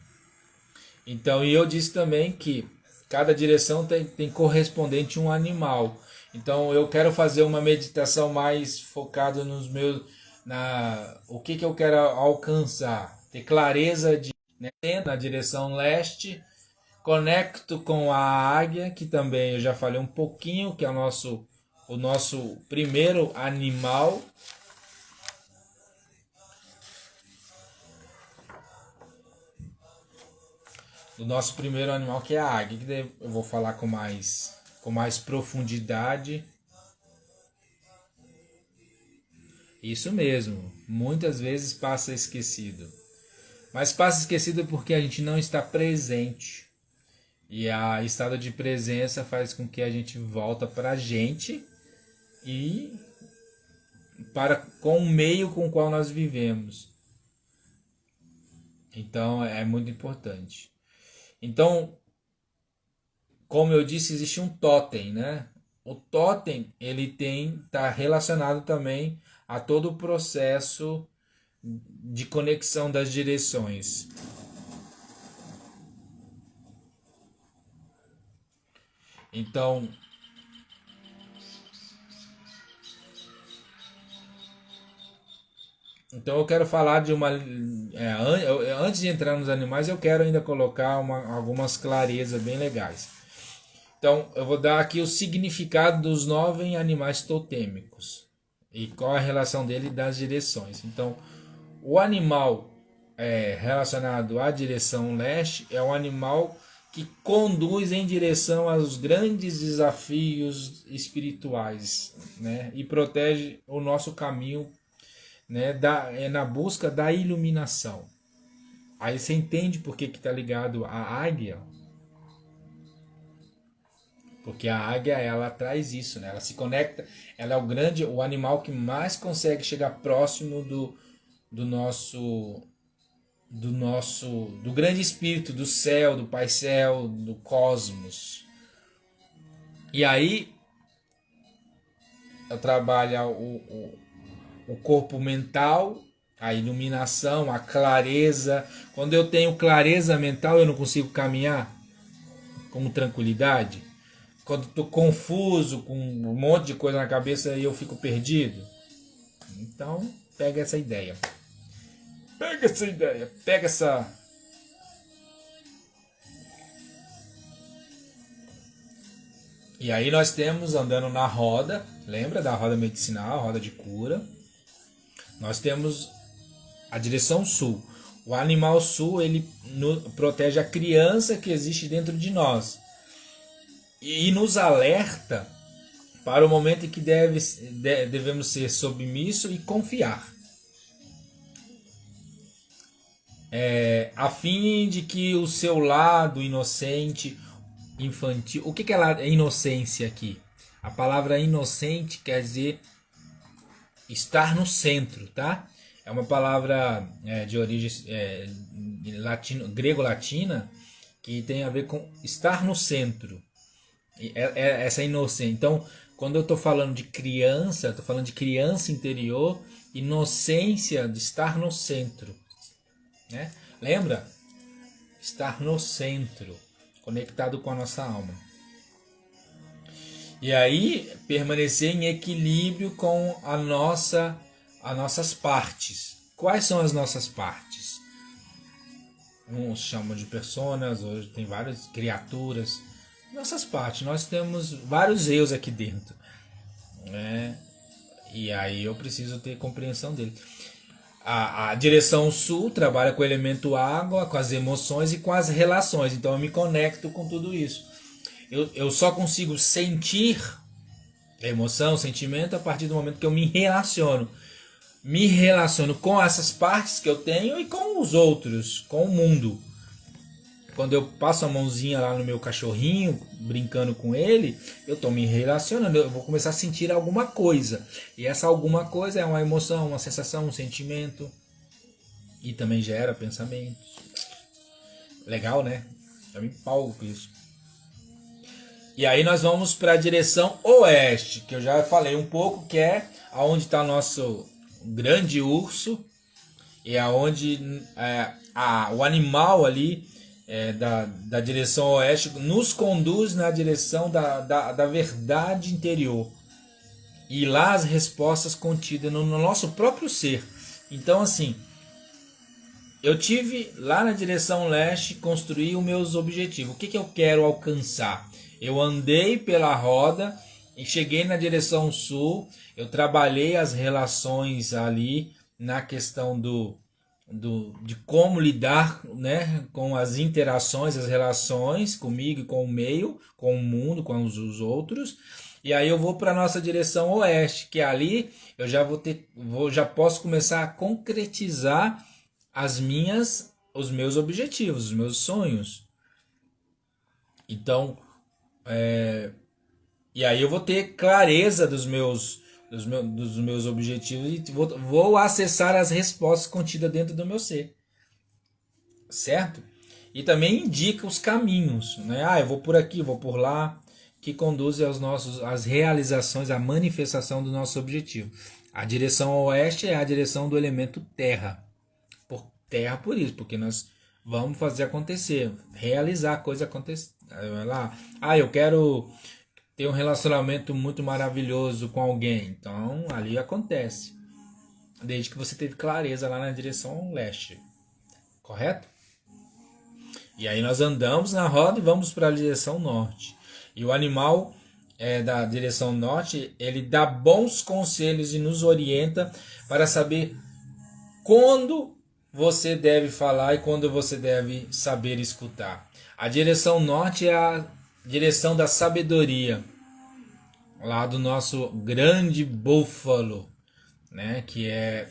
Então, e eu disse também que cada direção tem correspondente um animal. Então, eu quero fazer uma meditação mais focada nos meus, o que eu quero alcançar, ter clareza na direção leste. Conecto com a águia, que também eu já falei um pouquinho, que é o nosso primeiro animal. Do nosso primeiro animal, que é a águia, que eu vou falar com mais profundidade. Isso mesmo, muitas vezes passa esquecido. Mas passa esquecido porque a gente não está presente. E a estado de presença faz com que a gente volta para a gente e com o meio com o qual nós vivemos. Então é muito importante. Então, como eu disse, existe um totem, né? O totem, ele tá relacionado também a todo o processo de conexão das direções. Então, Então eu quero falar de uma. Antes de entrar nos animais, eu quero ainda colocar algumas clarezas bem legais. Então eu vou dar aqui o significado dos 9 animais totêmicos e qual a relação dele das direções. Então, o animal relacionado à direção leste é um animal que conduz em direção aos grandes desafios espirituais, né? E protege o nosso caminho, né? Na busca da iluminação. Aí você entende por que está ligado à águia? Porque a águia, ela traz isso, né? Ela se conecta, ela é o animal que mais consegue chegar próximo do do grande espírito, do céu, do Pai Céu, do cosmos. E aí eu trabalho o corpo mental, a iluminação, a clareza. Quando eu tenho clareza mental, eu não consigo caminhar com tranquilidade. Quando estou confuso, com um monte de coisa na cabeça, eu fico perdido. Então, pega essa ideia. Pega essa. E aí nós temos andando na roda, lembra da roda medicinal, roda de cura? Nós temos a direção sul. O animal sul, ele protege a criança que existe dentro de nós. E nos alerta para o momento em que devemos ser submissos e confiar. A fim de que o seu lado inocente, infantil... O que é inocência aqui? A palavra inocente quer dizer estar no centro, tá? É uma palavra de origem grego-latina que tem a ver com estar no centro. Essa inocência. Então, quando eu estou falando de criança, estou falando de criança interior, inocência de estar no centro. Né? Lembra? Estar no centro, conectado com a nossa alma. E aí, permanecer em equilíbrio com as nossas partes. Quais são as nossas partes? Uns chamam de personas, hoje tem várias criaturas. Nossas partes, nós temos vários eus aqui dentro, né? E aí eu preciso ter compreensão dele. A direção sul trabalha com o elemento água, com as emoções e com as relações. Então eu me conecto com tudo isso. Eu só consigo sentir emoção, sentimento a partir do momento que eu me relaciono. Me relaciono com essas partes que eu tenho e com os outros, com o mundo. Quando eu passo a mãozinha lá no meu cachorrinho, brincando com ele, eu estou me relacionando, eu vou começar a sentir alguma coisa. E essa alguma coisa é uma emoção, uma sensação, um sentimento. E também gera pensamentos. Legal, né? Eu me empolgo com isso. E aí nós vamos para a direção oeste, que eu já falei um pouco, que é onde está o nosso grande urso. E é onde o animal ali... da direção oeste nos conduz na direção da verdade interior e lá as respostas contidas no nosso próprio ser. Então assim, eu tive lá na direção leste construir os meus objetivos. O que eu quero alcançar? Eu andei pela roda e cheguei na direção sul. Eu trabalhei as relações ali na questão de como lidar, né, com as interações, as relações comigo e com o meio, com o mundo, com os outros. E aí eu vou para a nossa direção oeste, que ali eu já posso começar a concretizar os meus objetivos, os meus sonhos. Então, e aí eu vou ter clareza dos meus objetivos e vou acessar as respostas contidas dentro do meu ser, certo? E também indica os caminhos, né? Eu vou por aqui, vou por lá, que conduzem às realizações, à manifestação do nosso objetivo. A direção oeste é a direção do elemento terra. Terra por isso, porque nós vamos fazer acontecer, realizar a coisa acontecer. Eu quero ter um relacionamento muito maravilhoso com alguém. Então, ali acontece. desde que você teve clareza lá na direção leste, correto? E aí nós andamos na roda e vamos para a direção norte. E o animal da direção norte, ele dá bons conselhos e nos orienta para saber quando você deve falar e quando você deve saber escutar. A direção norte é a direção da sabedoria, lá do nosso grande búfalo, né? Que é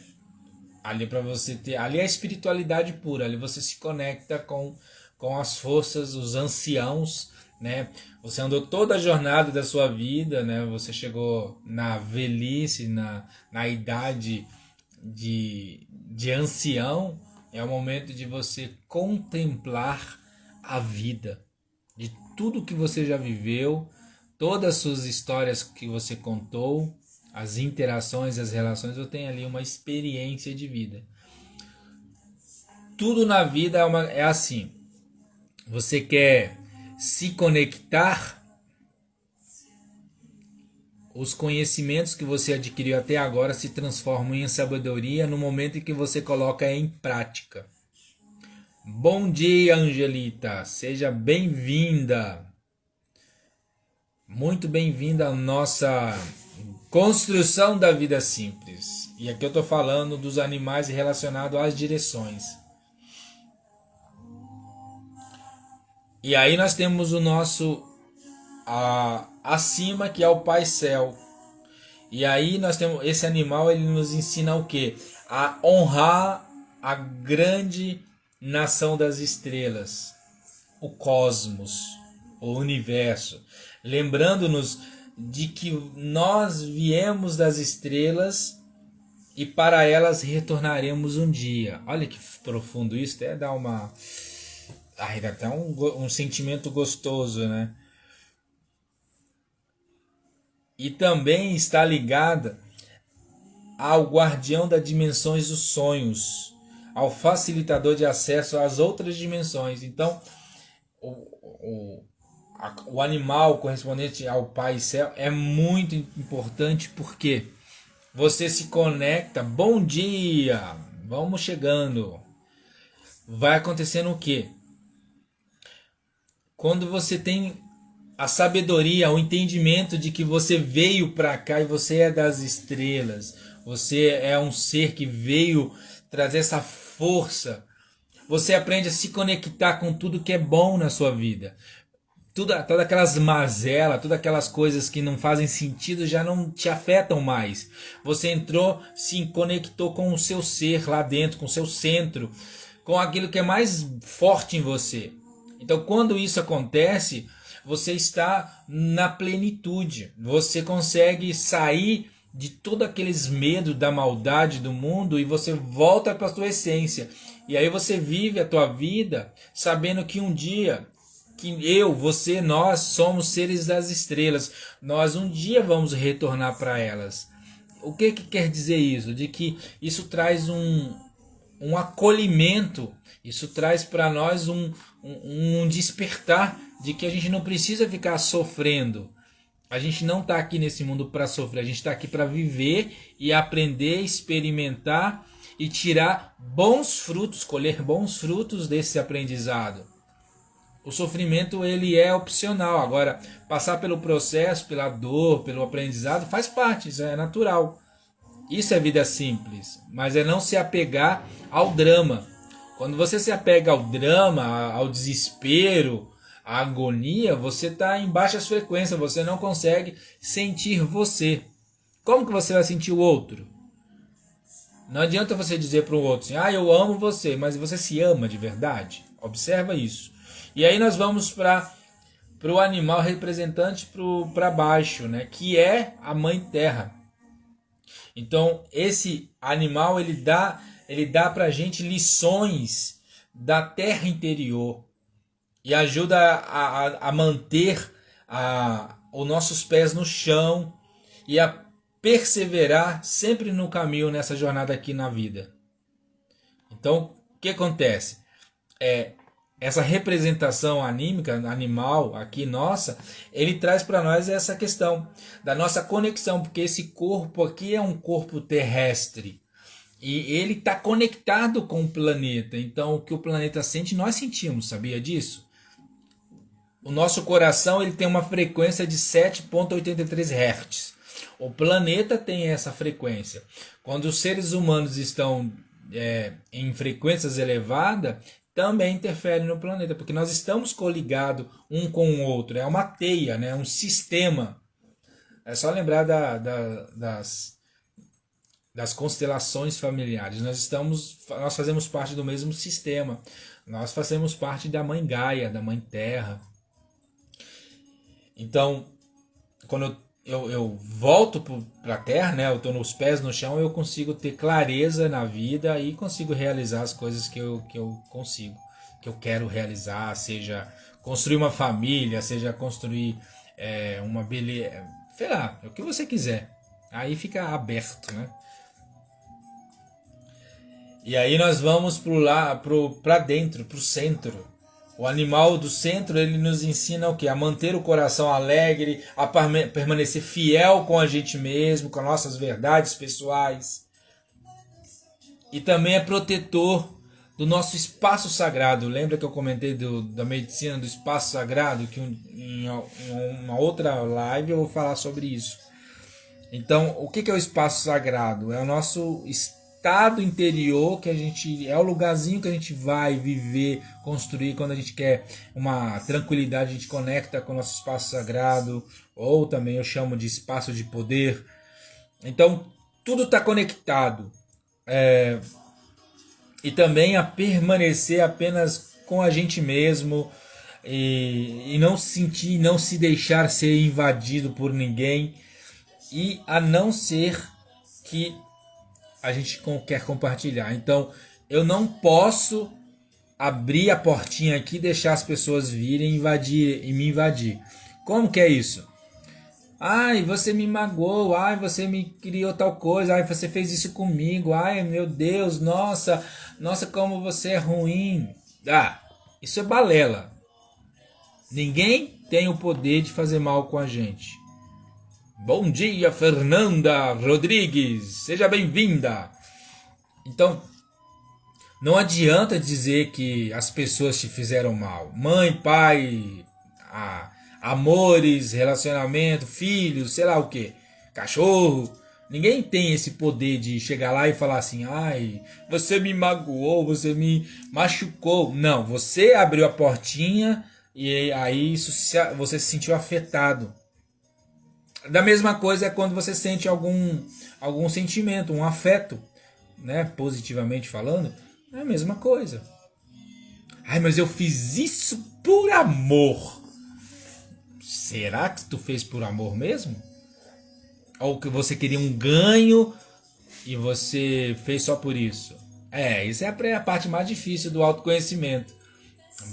ali para você ter, ali é a espiritualidade pura, ali você se conecta com as forças, os anciãos, né? Você andou toda a jornada da sua vida, né? Você chegou na velhice, na idade de ancião. É o momento de você contemplar a vida, de tudo que você já viveu, todas as suas histórias que você contou, as interações, as relações. Eu tenho ali uma experiência de vida. Tudo na vida é assim. Você quer se conectar, os conhecimentos que você adquiriu até agora se transformam em sabedoria no momento em que você coloca em prática. Bom dia, Angelita, seja bem-vinda. Muito bem-vinda à nossa construção da vida simples. E aqui eu estou falando dos animais relacionados às direções. E aí nós temos o nosso acima, que é o Pai Céu. E aí nós temos esse animal, ele nos ensina o quê? A honrar a grande nação das estrelas, o cosmos, o universo, lembrando-nos de que nós viemos das estrelas e para elas retornaremos um dia. Olha que profundo isso, até dá uma... dá até um sentimento gostoso, né? E também está ligada ao guardião das dimensões dos sonhos, ao facilitador de acesso às outras dimensões. Então, o animal correspondente ao Pai Céu é muito importante, porque você se conecta. Bom dia, vamos chegando. Vai acontecendo o quê? Quando você tem a sabedoria, o entendimento de que você veio para cá e você é das estrelas, você é um ser que veio trazer essa força, você aprende a se conectar com tudo que é bom na sua vida. Todas aquelas mazelas, todas aquelas coisas que não fazem sentido já não te afetam mais. Você entrou, se conectou com o seu ser lá dentro, com o seu centro, com aquilo que é mais forte em você. Então, quando isso acontece, você está na plenitude. Você consegue sair de todos aqueles medos da maldade do mundo e você volta para a sua essência. E aí você vive a tua vida sabendo que um dia, que eu, você, nós somos seres das estrelas. Nós um dia vamos retornar para elas. O que quer dizer isso? De que isso traz um acolhimento, isso traz para nós um despertar de que a gente não precisa ficar sofrendo. A gente não está aqui nesse mundo para sofrer, a gente está aqui para viver e aprender, experimentar e tirar bons frutos, colher bons frutos desse aprendizado. O sofrimento ele é opcional. Agora, passar pelo processo, pela dor, pelo aprendizado, faz parte, isso é natural. Isso é vida simples, mas é não se apegar ao drama. Quando você se apega ao drama, ao desespero, à agonia, você está em baixas frequências, você não consegue sentir você. Como que você vai sentir o outro? Não adianta você dizer para o outro assim, eu amo você, mas você se ama de verdade? Observa isso. E aí nós vamos para o animal representante para baixo, né? Que é a Mãe Terra. Então esse animal ele dá para a gente lições da terra interior e ajuda a manter os nossos pés no chão e a perseverar sempre no caminho nessa jornada aqui na vida. Então o que acontece? Essa representação anímica, animal aqui nossa, ele traz para nós essa questão da nossa conexão, porque esse corpo aqui é um corpo terrestre. E ele está conectado com o planeta. Então o que o planeta sente, nós sentimos, sabia disso? O nosso coração ele tem uma frequência de 7,83 Hz. O planeta tem essa frequência. Quando os seres humanos estão em frequências elevadas, também interfere no planeta, porque nós estamos coligados um com o outro. É uma teia, né? Um sistema. É só lembrar das constelações familiares. Nós fazemos parte do mesmo sistema. Nós fazemos parte da Mãe Gaia, da Mãe Terra. Então, quando eu volto para a Terra, né, eu estou nos pés no chão, eu consigo ter clareza na vida e consigo realizar as coisas que eu consigo, que eu quero realizar, seja construir uma família, seja construir uma beleza, sei lá, o que você quiser. Aí fica aberto, né? E aí nós vamos para dentro, para o centro. O animal do centro, ele nos ensina o quê? A manter o coração alegre, a permanecer fiel com a gente mesmo, com as nossas verdades pessoais. E também é protetor do nosso espaço sagrado. Lembra que eu comentei da medicina do espaço sagrado? Que em uma outra live eu vou falar sobre isso. Então, o que é o espaço sagrado? É o nosso estado interior, que a gente é o lugarzinho que a gente vai viver, construir. Quando a gente quer uma tranquilidade, a gente conecta com o nosso espaço sagrado, ou também eu chamo de espaço de poder. Então tudo está conectado, e também a permanecer apenas com a gente mesmo, e não sentir, não se deixar ser invadido por ninguém, e a não ser que a gente quer compartilhar. Então eu não posso abrir a portinha aqui e deixar as pessoas virem e me invadir. Como que é isso? Ai, você me magoou, ai, você me criou tal coisa, ai, você fez isso comigo, ai, meu Deus, nossa, como você é ruim. Isso é balela. Ninguém tem o poder de fazer mal com a gente. Bom dia, Fernanda Rodrigues, seja bem-vinda. Então, não adianta dizer que as pessoas te fizeram mal. Mãe, pai, amores, relacionamento, filhos, sei lá o que, cachorro. Ninguém tem esse poder de chegar lá e falar assim: ai, você me magoou, você me machucou. Não, você abriu a portinha e aí você se sentiu afetado. Da mesma coisa é quando você sente algum sentimento, um afeto, né, positivamente falando, é a mesma coisa. Ai, mas eu fiz isso por amor. Será que tu fez por amor mesmo? Ou que você queria um ganho e você fez só por isso? Isso é a parte mais difícil do autoconhecimento.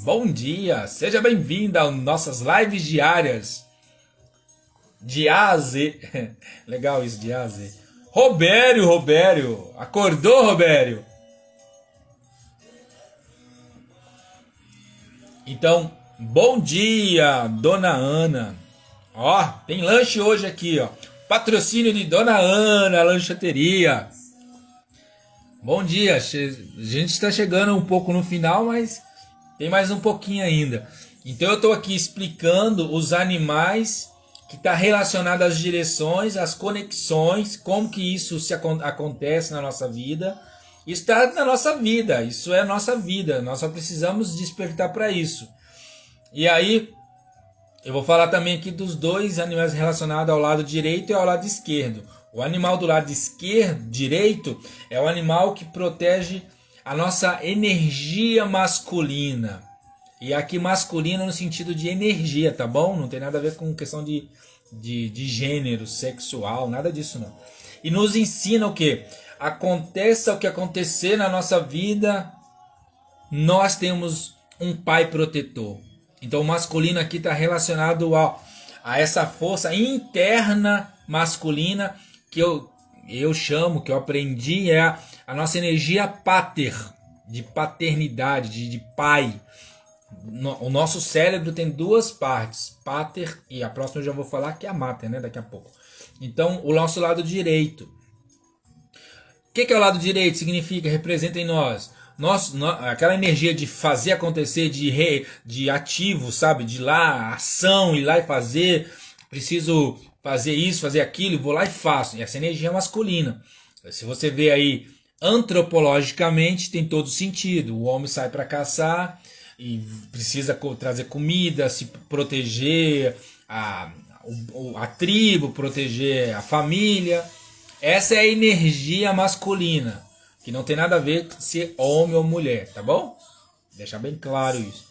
Bom dia, seja bem-vinda às nossas lives diárias. De A a Z. Legal isso, de A a Z. Robério. Acordou, Robério? Então, bom dia, Dona Ana. Ó, tem lanche hoje aqui, ó. Patrocínio de Dona Ana, lancheteria. Bom dia. A gente está chegando um pouco no final, mas tem mais um pouquinho ainda. Então eu estou aqui explicando os animais que está relacionado às direções, às conexões, como que isso acontece na nossa vida. Isso está na nossa vida, isso é a nossa vida, nós só precisamos despertar para isso. E aí, eu vou falar também aqui dos dois animais relacionados ao lado direito e ao lado esquerdo. O animal do lado direito é o animal que protege a nossa energia masculina. E aqui masculina no sentido de energia, tá bom? Não tem nada a ver com questão de gênero, sexual, nada disso não. E nos ensina o quê? Aconteça o que acontecer na nossa vida, nós temos um pai protetor. Então o masculino aqui está relacionado a essa força interna masculina que eu chamo, que eu aprendi, é a nossa energia pater, de paternidade, de pai. O nosso cérebro tem duas partes, pater, e a próxima eu já vou falar que é a mater, né, daqui a pouco. Então, o nosso lado direito. que é o lado direito? Significa, representa em nós. Aquela energia de fazer acontecer, de ativo, sabe? De ir lá, ação, ir lá e fazer. Preciso fazer isso, fazer aquilo, vou lá e faço. E essa energia é masculina. Se você vê aí antropologicamente, tem todo sentido. O homem sai para caçar e precisa trazer comida, se proteger a tribo, proteger a família. Essa é a energia masculina, que não tem nada a ver com ser homem ou mulher, tá bom? Deixar bem claro isso.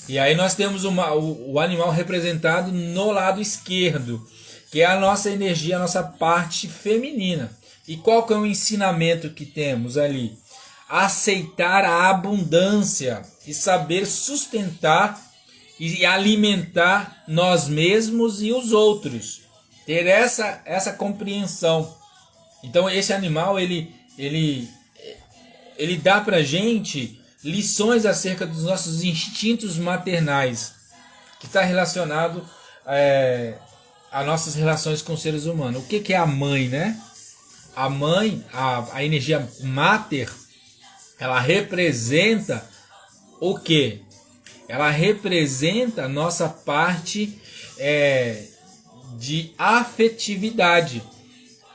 E aí nós temos o animal representado no lado esquerdo, que é a nossa energia, a nossa parte feminina. E qual que é o ensinamento que temos ali? Aceitar a abundância e saber sustentar e alimentar nós mesmos e os outros. Ter essa compreensão. Então esse animal ele dá pra gente lições acerca dos nossos instintos maternais, que está relacionado a nossas relações com seres humanos. O que é a mãe, né? A mãe, a energia mater, ela representa o quê? Ela representa a nossa parte de afetividade.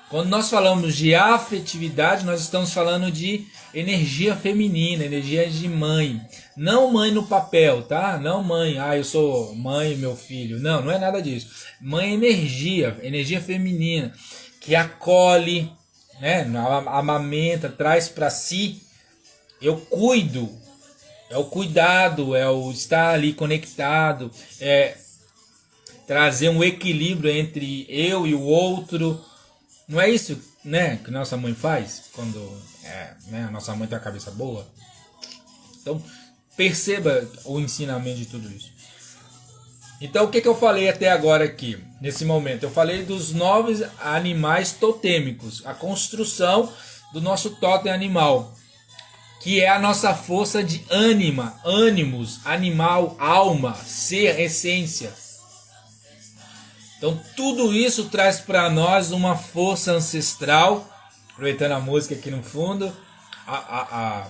Quando nós falamos de afetividade, nós estamos falando de energia feminina, energia de mãe. Não mãe no papel, tá? Não mãe, eu sou mãe, meu filho. Não, não é nada disso. Mãe é energia feminina, que acolhe, né? Amamenta, traz para si. Eu cuido, é o cuidado, é o estar ali conectado, é trazer um equilíbrio entre eu e o outro. Não é isso, né, que nossa mãe faz quando a nossa mãe tem a cabeça boa? Então, perceba o ensinamento de tudo isso. Então, o que eu falei até agora aqui, nesse momento? Eu falei dos 9 animais totêmicos, a construção do nosso totem animal, que é a nossa força de ânimos, animal, alma, ser, essência. Então tudo isso traz para nós uma força ancestral, aproveitando a música aqui no fundo, a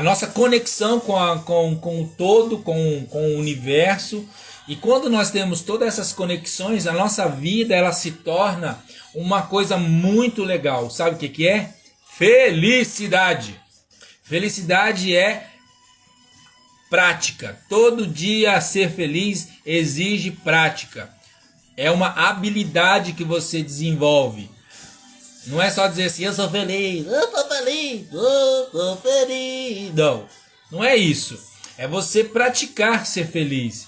nossa conexão com o todo, com o universo. E quando nós temos todas essas conexões, a nossa vida ela se torna uma coisa muito legal. Sabe o que é? Felicidade. Felicidade é prática. Todo dia ser feliz exige prática. É uma habilidade que você desenvolve. Não é só dizer assim, eu sou feliz, eu tô feliz, eu tô feliz. Não é isso. É você praticar ser feliz.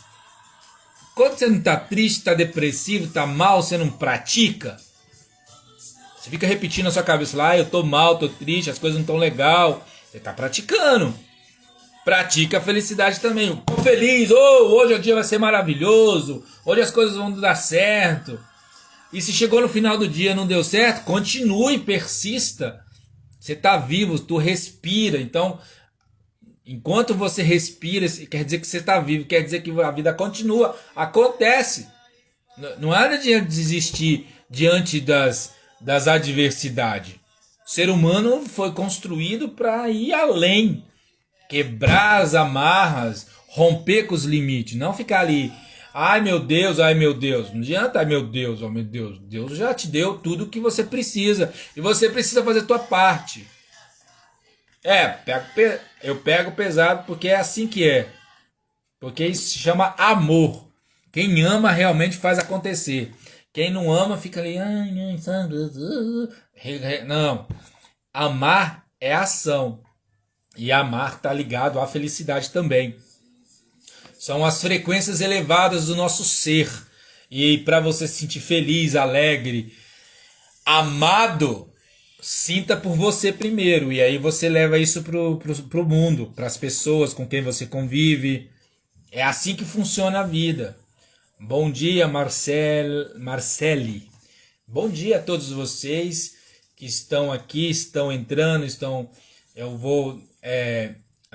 Quando você não está triste, está depressivo, está mal, você não pratica. Você fica repetindo na sua cabeça lá, eu tô mal, tô triste, as coisas não estão legal. Você está praticando. Pratica a felicidade também. Tô feliz, hoje o dia vai ser maravilhoso, hoje as coisas vão dar certo. E se chegou no final do dia e não deu certo, continue, persista. Você está vivo, tu respira. Então, enquanto você respira, quer dizer que você está vivo, quer dizer que a vida continua, acontece. Não há de desistir diante das adversidades. O ser humano foi construído para ir além. Quebrar as amarras, romper com os limites, não ficar ali, ai meu Deus, não adianta, ai meu Deus, oh meu Deus, Deus já te deu tudo o que você precisa, e você precisa fazer a tua parte. Eu pego pesado porque é assim que é, porque isso se chama amor. Quem ama realmente faz acontecer, quem não ama fica ali, não, amar é ação. E amar está ligado à felicidade também. São as frequências elevadas do nosso ser. E para você se sentir feliz, alegre, amado, sinta por você primeiro. E aí você leva isso pro mundo, para as pessoas com quem você convive. É assim que funciona a vida. Bom dia, Marcele. Bom dia a todos vocês que estão aqui, estão entrando,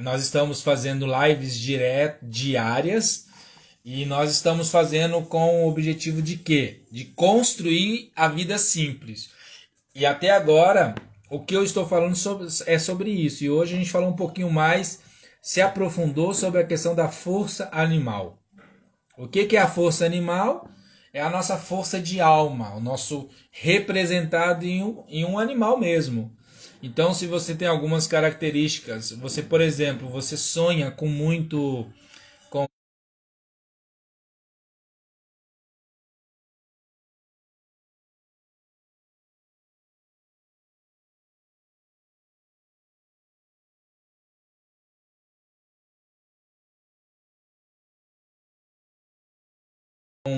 nós estamos fazendo lives diárias e nós estamos fazendo com o objetivo de quê? De construir a vida simples. E até agora o que eu estou falando é sobre isso. E hoje a gente falou um pouquinho mais, se aprofundou sobre a questão da força animal. O que é a força animal? É a nossa força de alma, o nosso representado em um animal mesmo. Então, se você tem algumas características, você, por exemplo, você sonha com muito...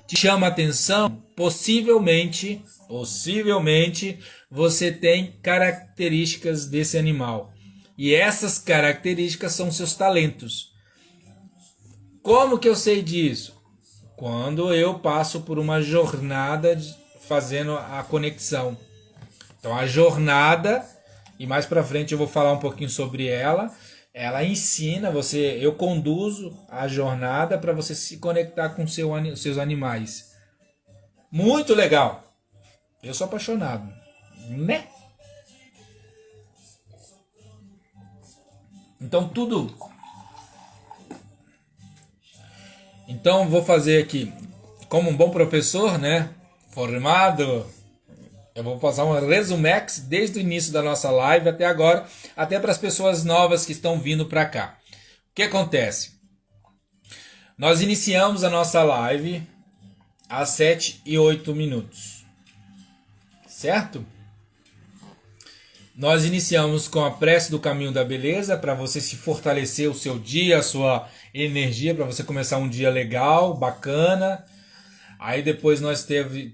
te chama atenção, possivelmente você tem características desse animal. E essas características são seus talentos. Como que eu sei disso? Quando eu passo por uma jornada fazendo a conexão. Então a jornada, e mais para frente eu vou falar um pouquinho sobre ela. Ela ensina você, eu conduzo a jornada para você se conectar com seus animais. Muito legal. Eu sou apaixonado, né? Então tudo. Então vou fazer aqui, como um bom professor, né? Formado. Eu vou passar um resumex desde o início da nossa live até agora, até para as pessoas novas que estão vindo para cá. O que acontece? Nós iniciamos a nossa live às 7:08, certo? Nós iniciamos com a prece do caminho da beleza para você se fortalecer o seu dia, a sua energia, para você começar um dia legal, bacana. Aí depois nós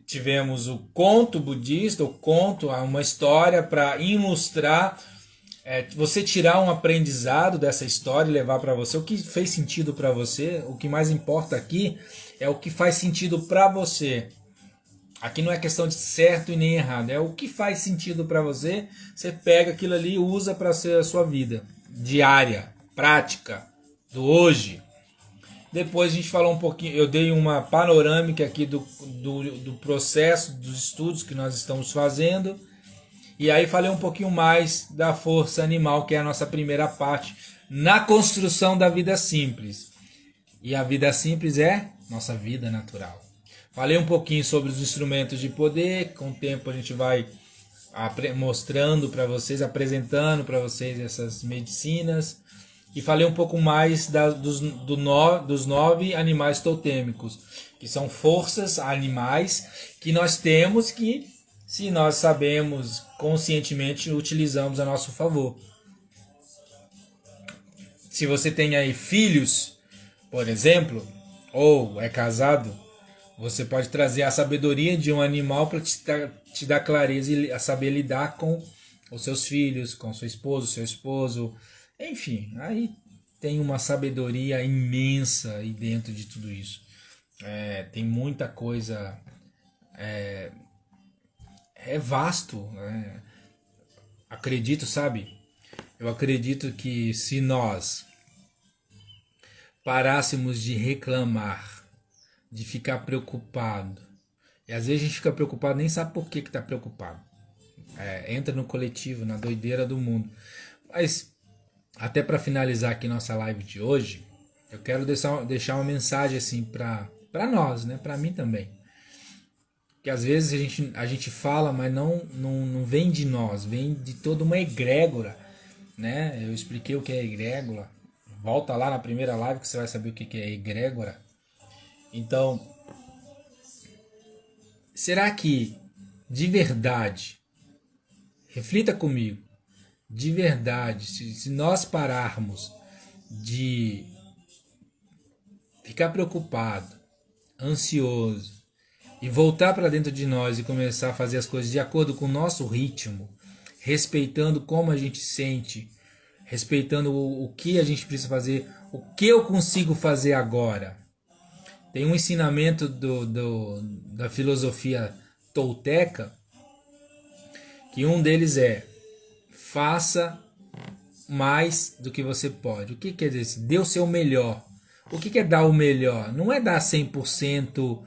tivemos o conto budista, o conto, uma história para ilustrar, você tirar um aprendizado dessa história e levar para você o que fez sentido para você. O que mais importa aqui é o que faz sentido para você. Aqui não é questão de certo e nem errado, é o que faz sentido para você. Você pega aquilo ali e usa para ser a sua vida diária, prática, do hoje. Depois a gente falou um pouquinho, eu dei uma panorâmica aqui do processo, dos estudos que nós estamos fazendo. E aí falei um pouquinho mais da força animal, que é a nossa primeira parte, na construção da vida simples. E a vida simples é nossa vida natural. Falei um pouquinho sobre os instrumentos de poder, com o tempo a gente vai mostrando para vocês, apresentando para vocês essas medicinas. E falei um pouco mais dos 9 animais totêmicos, que são forças animais que nós temos que, se nós sabemos conscientemente, utilizamos a nosso favor. Se você tem aí filhos, por exemplo, ou é casado, você pode trazer a sabedoria de um animal para te dar clareza e a saber lidar com os seus filhos, com sua esposa, seu esposo. Enfim, aí tem uma sabedoria imensa aí dentro de tudo isso. Tem muita coisa. É vasto. Acredito, sabe? Eu acredito que se nós parássemos de reclamar, de ficar preocupado, e às vezes a gente fica preocupado, nem sabe por que está preocupado. Entra no coletivo, na doideira do mundo. Mas até para finalizar aqui nossa live de hoje, eu quero deixar uma mensagem assim para nós, né? Para mim também. Que às vezes a gente fala, mas não vem de nós, vem de toda uma egrégora, né? Eu expliquei o que é egrégora. Volta lá na primeira live que você vai saber o que é egrégora. Então, será que de verdade, reflita comigo, de verdade, se nós pararmos de ficar preocupado, ansioso e voltar para dentro de nós e começar a fazer as coisas de acordo com o nosso ritmo, respeitando como a gente sente, respeitando o que a gente precisa fazer, o que eu consigo fazer agora. Tem um ensinamento da filosofia tolteca, que um deles é: faça mais do que você pode. O que quer dizer? Dê o seu melhor. O que é dar o melhor? Não é dar 100%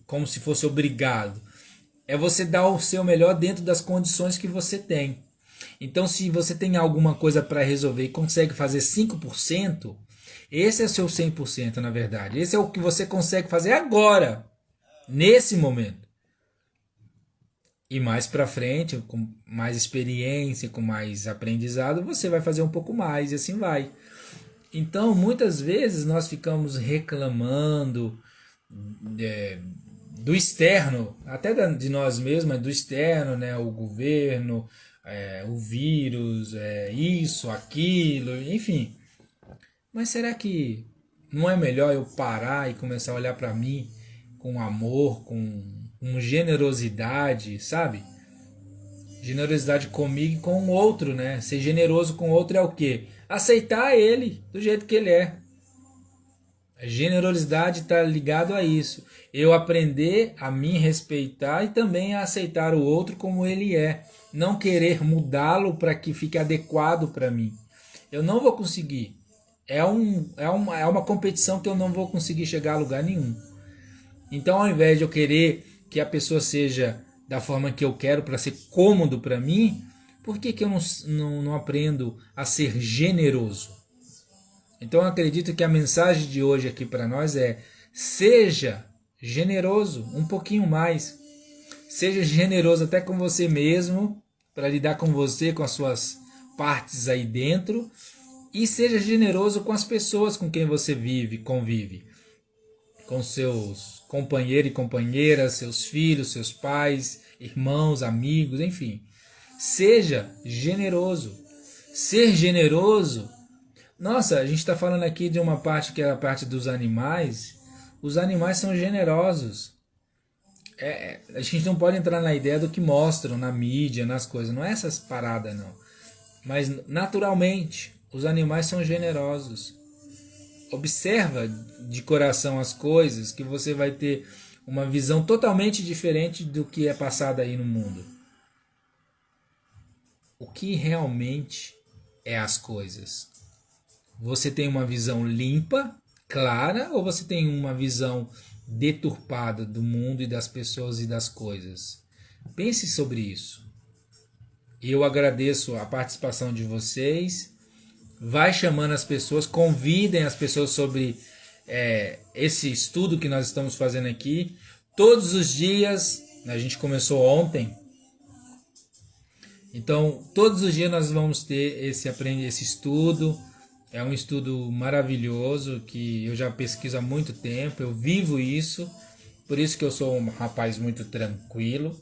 como se fosse obrigado. é você dar o seu melhor dentro das condições que você tem. Então, se você tem alguma coisa para resolver e consegue fazer 5%, esse é o seu 100%, na verdade. Esse é o que você consegue fazer agora, nesse momento. E mais para frente, com mais experiência, com mais aprendizado, você vai fazer um pouco mais e assim vai. Então, muitas vezes nós ficamos reclamando do externo, até de nós mesmos, mas do externo, né? O governo, o vírus, isso, aquilo, enfim. Mas será que não é melhor eu parar e começar a olhar para mim com amor, com generosidade, sabe? Generosidade comigo e com o outro, né? Ser generoso com o outro é o quê? Aceitar ele do jeito que ele é. A generosidade está ligado a isso. Eu aprender a me respeitar e também a aceitar o outro como ele é. Não querer mudá-lo para que fique adequado para mim. Eu não vou conseguir. É uma competição que eu não vou conseguir chegar a lugar nenhum. Então, ao invés de eu querer que a pessoa seja da forma que eu quero para ser cômodo para mim, por que eu não aprendo a ser generoso? Então, eu acredito que a mensagem de hoje aqui para nós é: seja generoso um pouquinho mais. Seja generoso até com você mesmo, para lidar com você, com as suas partes aí dentro. E seja generoso com as pessoas com quem você convive. Com seus companheiros e companheiras, seus filhos, seus pais, irmãos, amigos, enfim. Seja generoso. Ser generoso. Nossa, a gente está falando aqui de uma parte que é a parte dos animais. Os animais são generosos. A gente não pode entrar na ideia do que mostram na mídia, nas coisas. Não é essas paradas, não. Mas naturalmente, os animais são generosos. Observa de coração as coisas que você vai ter uma visão totalmente diferente do que é passado aí no mundo. O que realmente é as coisas? Você tem uma visão limpa, clara, ou você tem uma visão deturpada do mundo e das pessoas e das coisas? Pense sobre isso. Eu agradeço a participação de vocês. Vai chamando as pessoas, convidem as pessoas sobre esse estudo que nós estamos fazendo aqui. Todos os dias, a gente começou ontem, então todos os dias nós vamos ter esse estudo. É um estudo maravilhoso que eu já pesquiso há muito tempo, eu vivo isso, por isso que eu sou um rapaz muito tranquilo,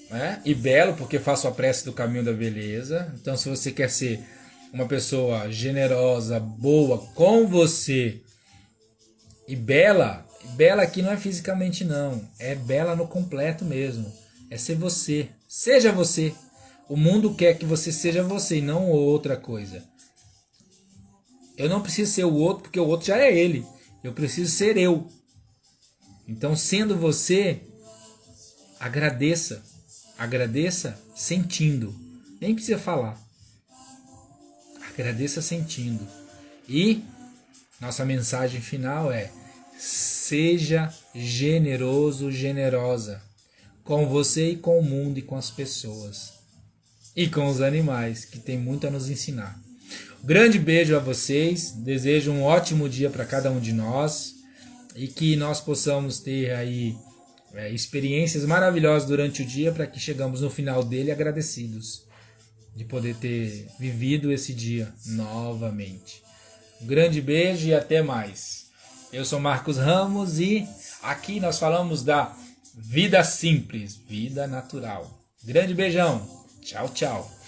né? E belo, porque faço a prece do caminho da beleza. Então, se você quer ser uma pessoa generosa, boa com você e bela aqui não é fisicamente não, é bela no completo mesmo, é ser você, seja você. O mundo quer que você seja você e não outra coisa. Eu não preciso ser o outro porque o outro já é ele, eu preciso ser eu. Então, sendo você, agradeça sentindo, nem precisa falar. Agradeça sentindo. E nossa mensagem final é: seja generoso, generosa com você e com o mundo e com as pessoas e com os animais, que tem muito a nos ensinar. Um grande beijo a vocês, desejo um ótimo dia para cada um de nós e que nós possamos ter aí experiências maravilhosas durante o dia, para que chegamos no final dele agradecidos de poder ter vivido esse dia novamente. Um grande beijo e até mais. Eu sou Marcos Ramos e aqui nós falamos da vida simples, vida natural. Grande beijão. Tchau, tchau.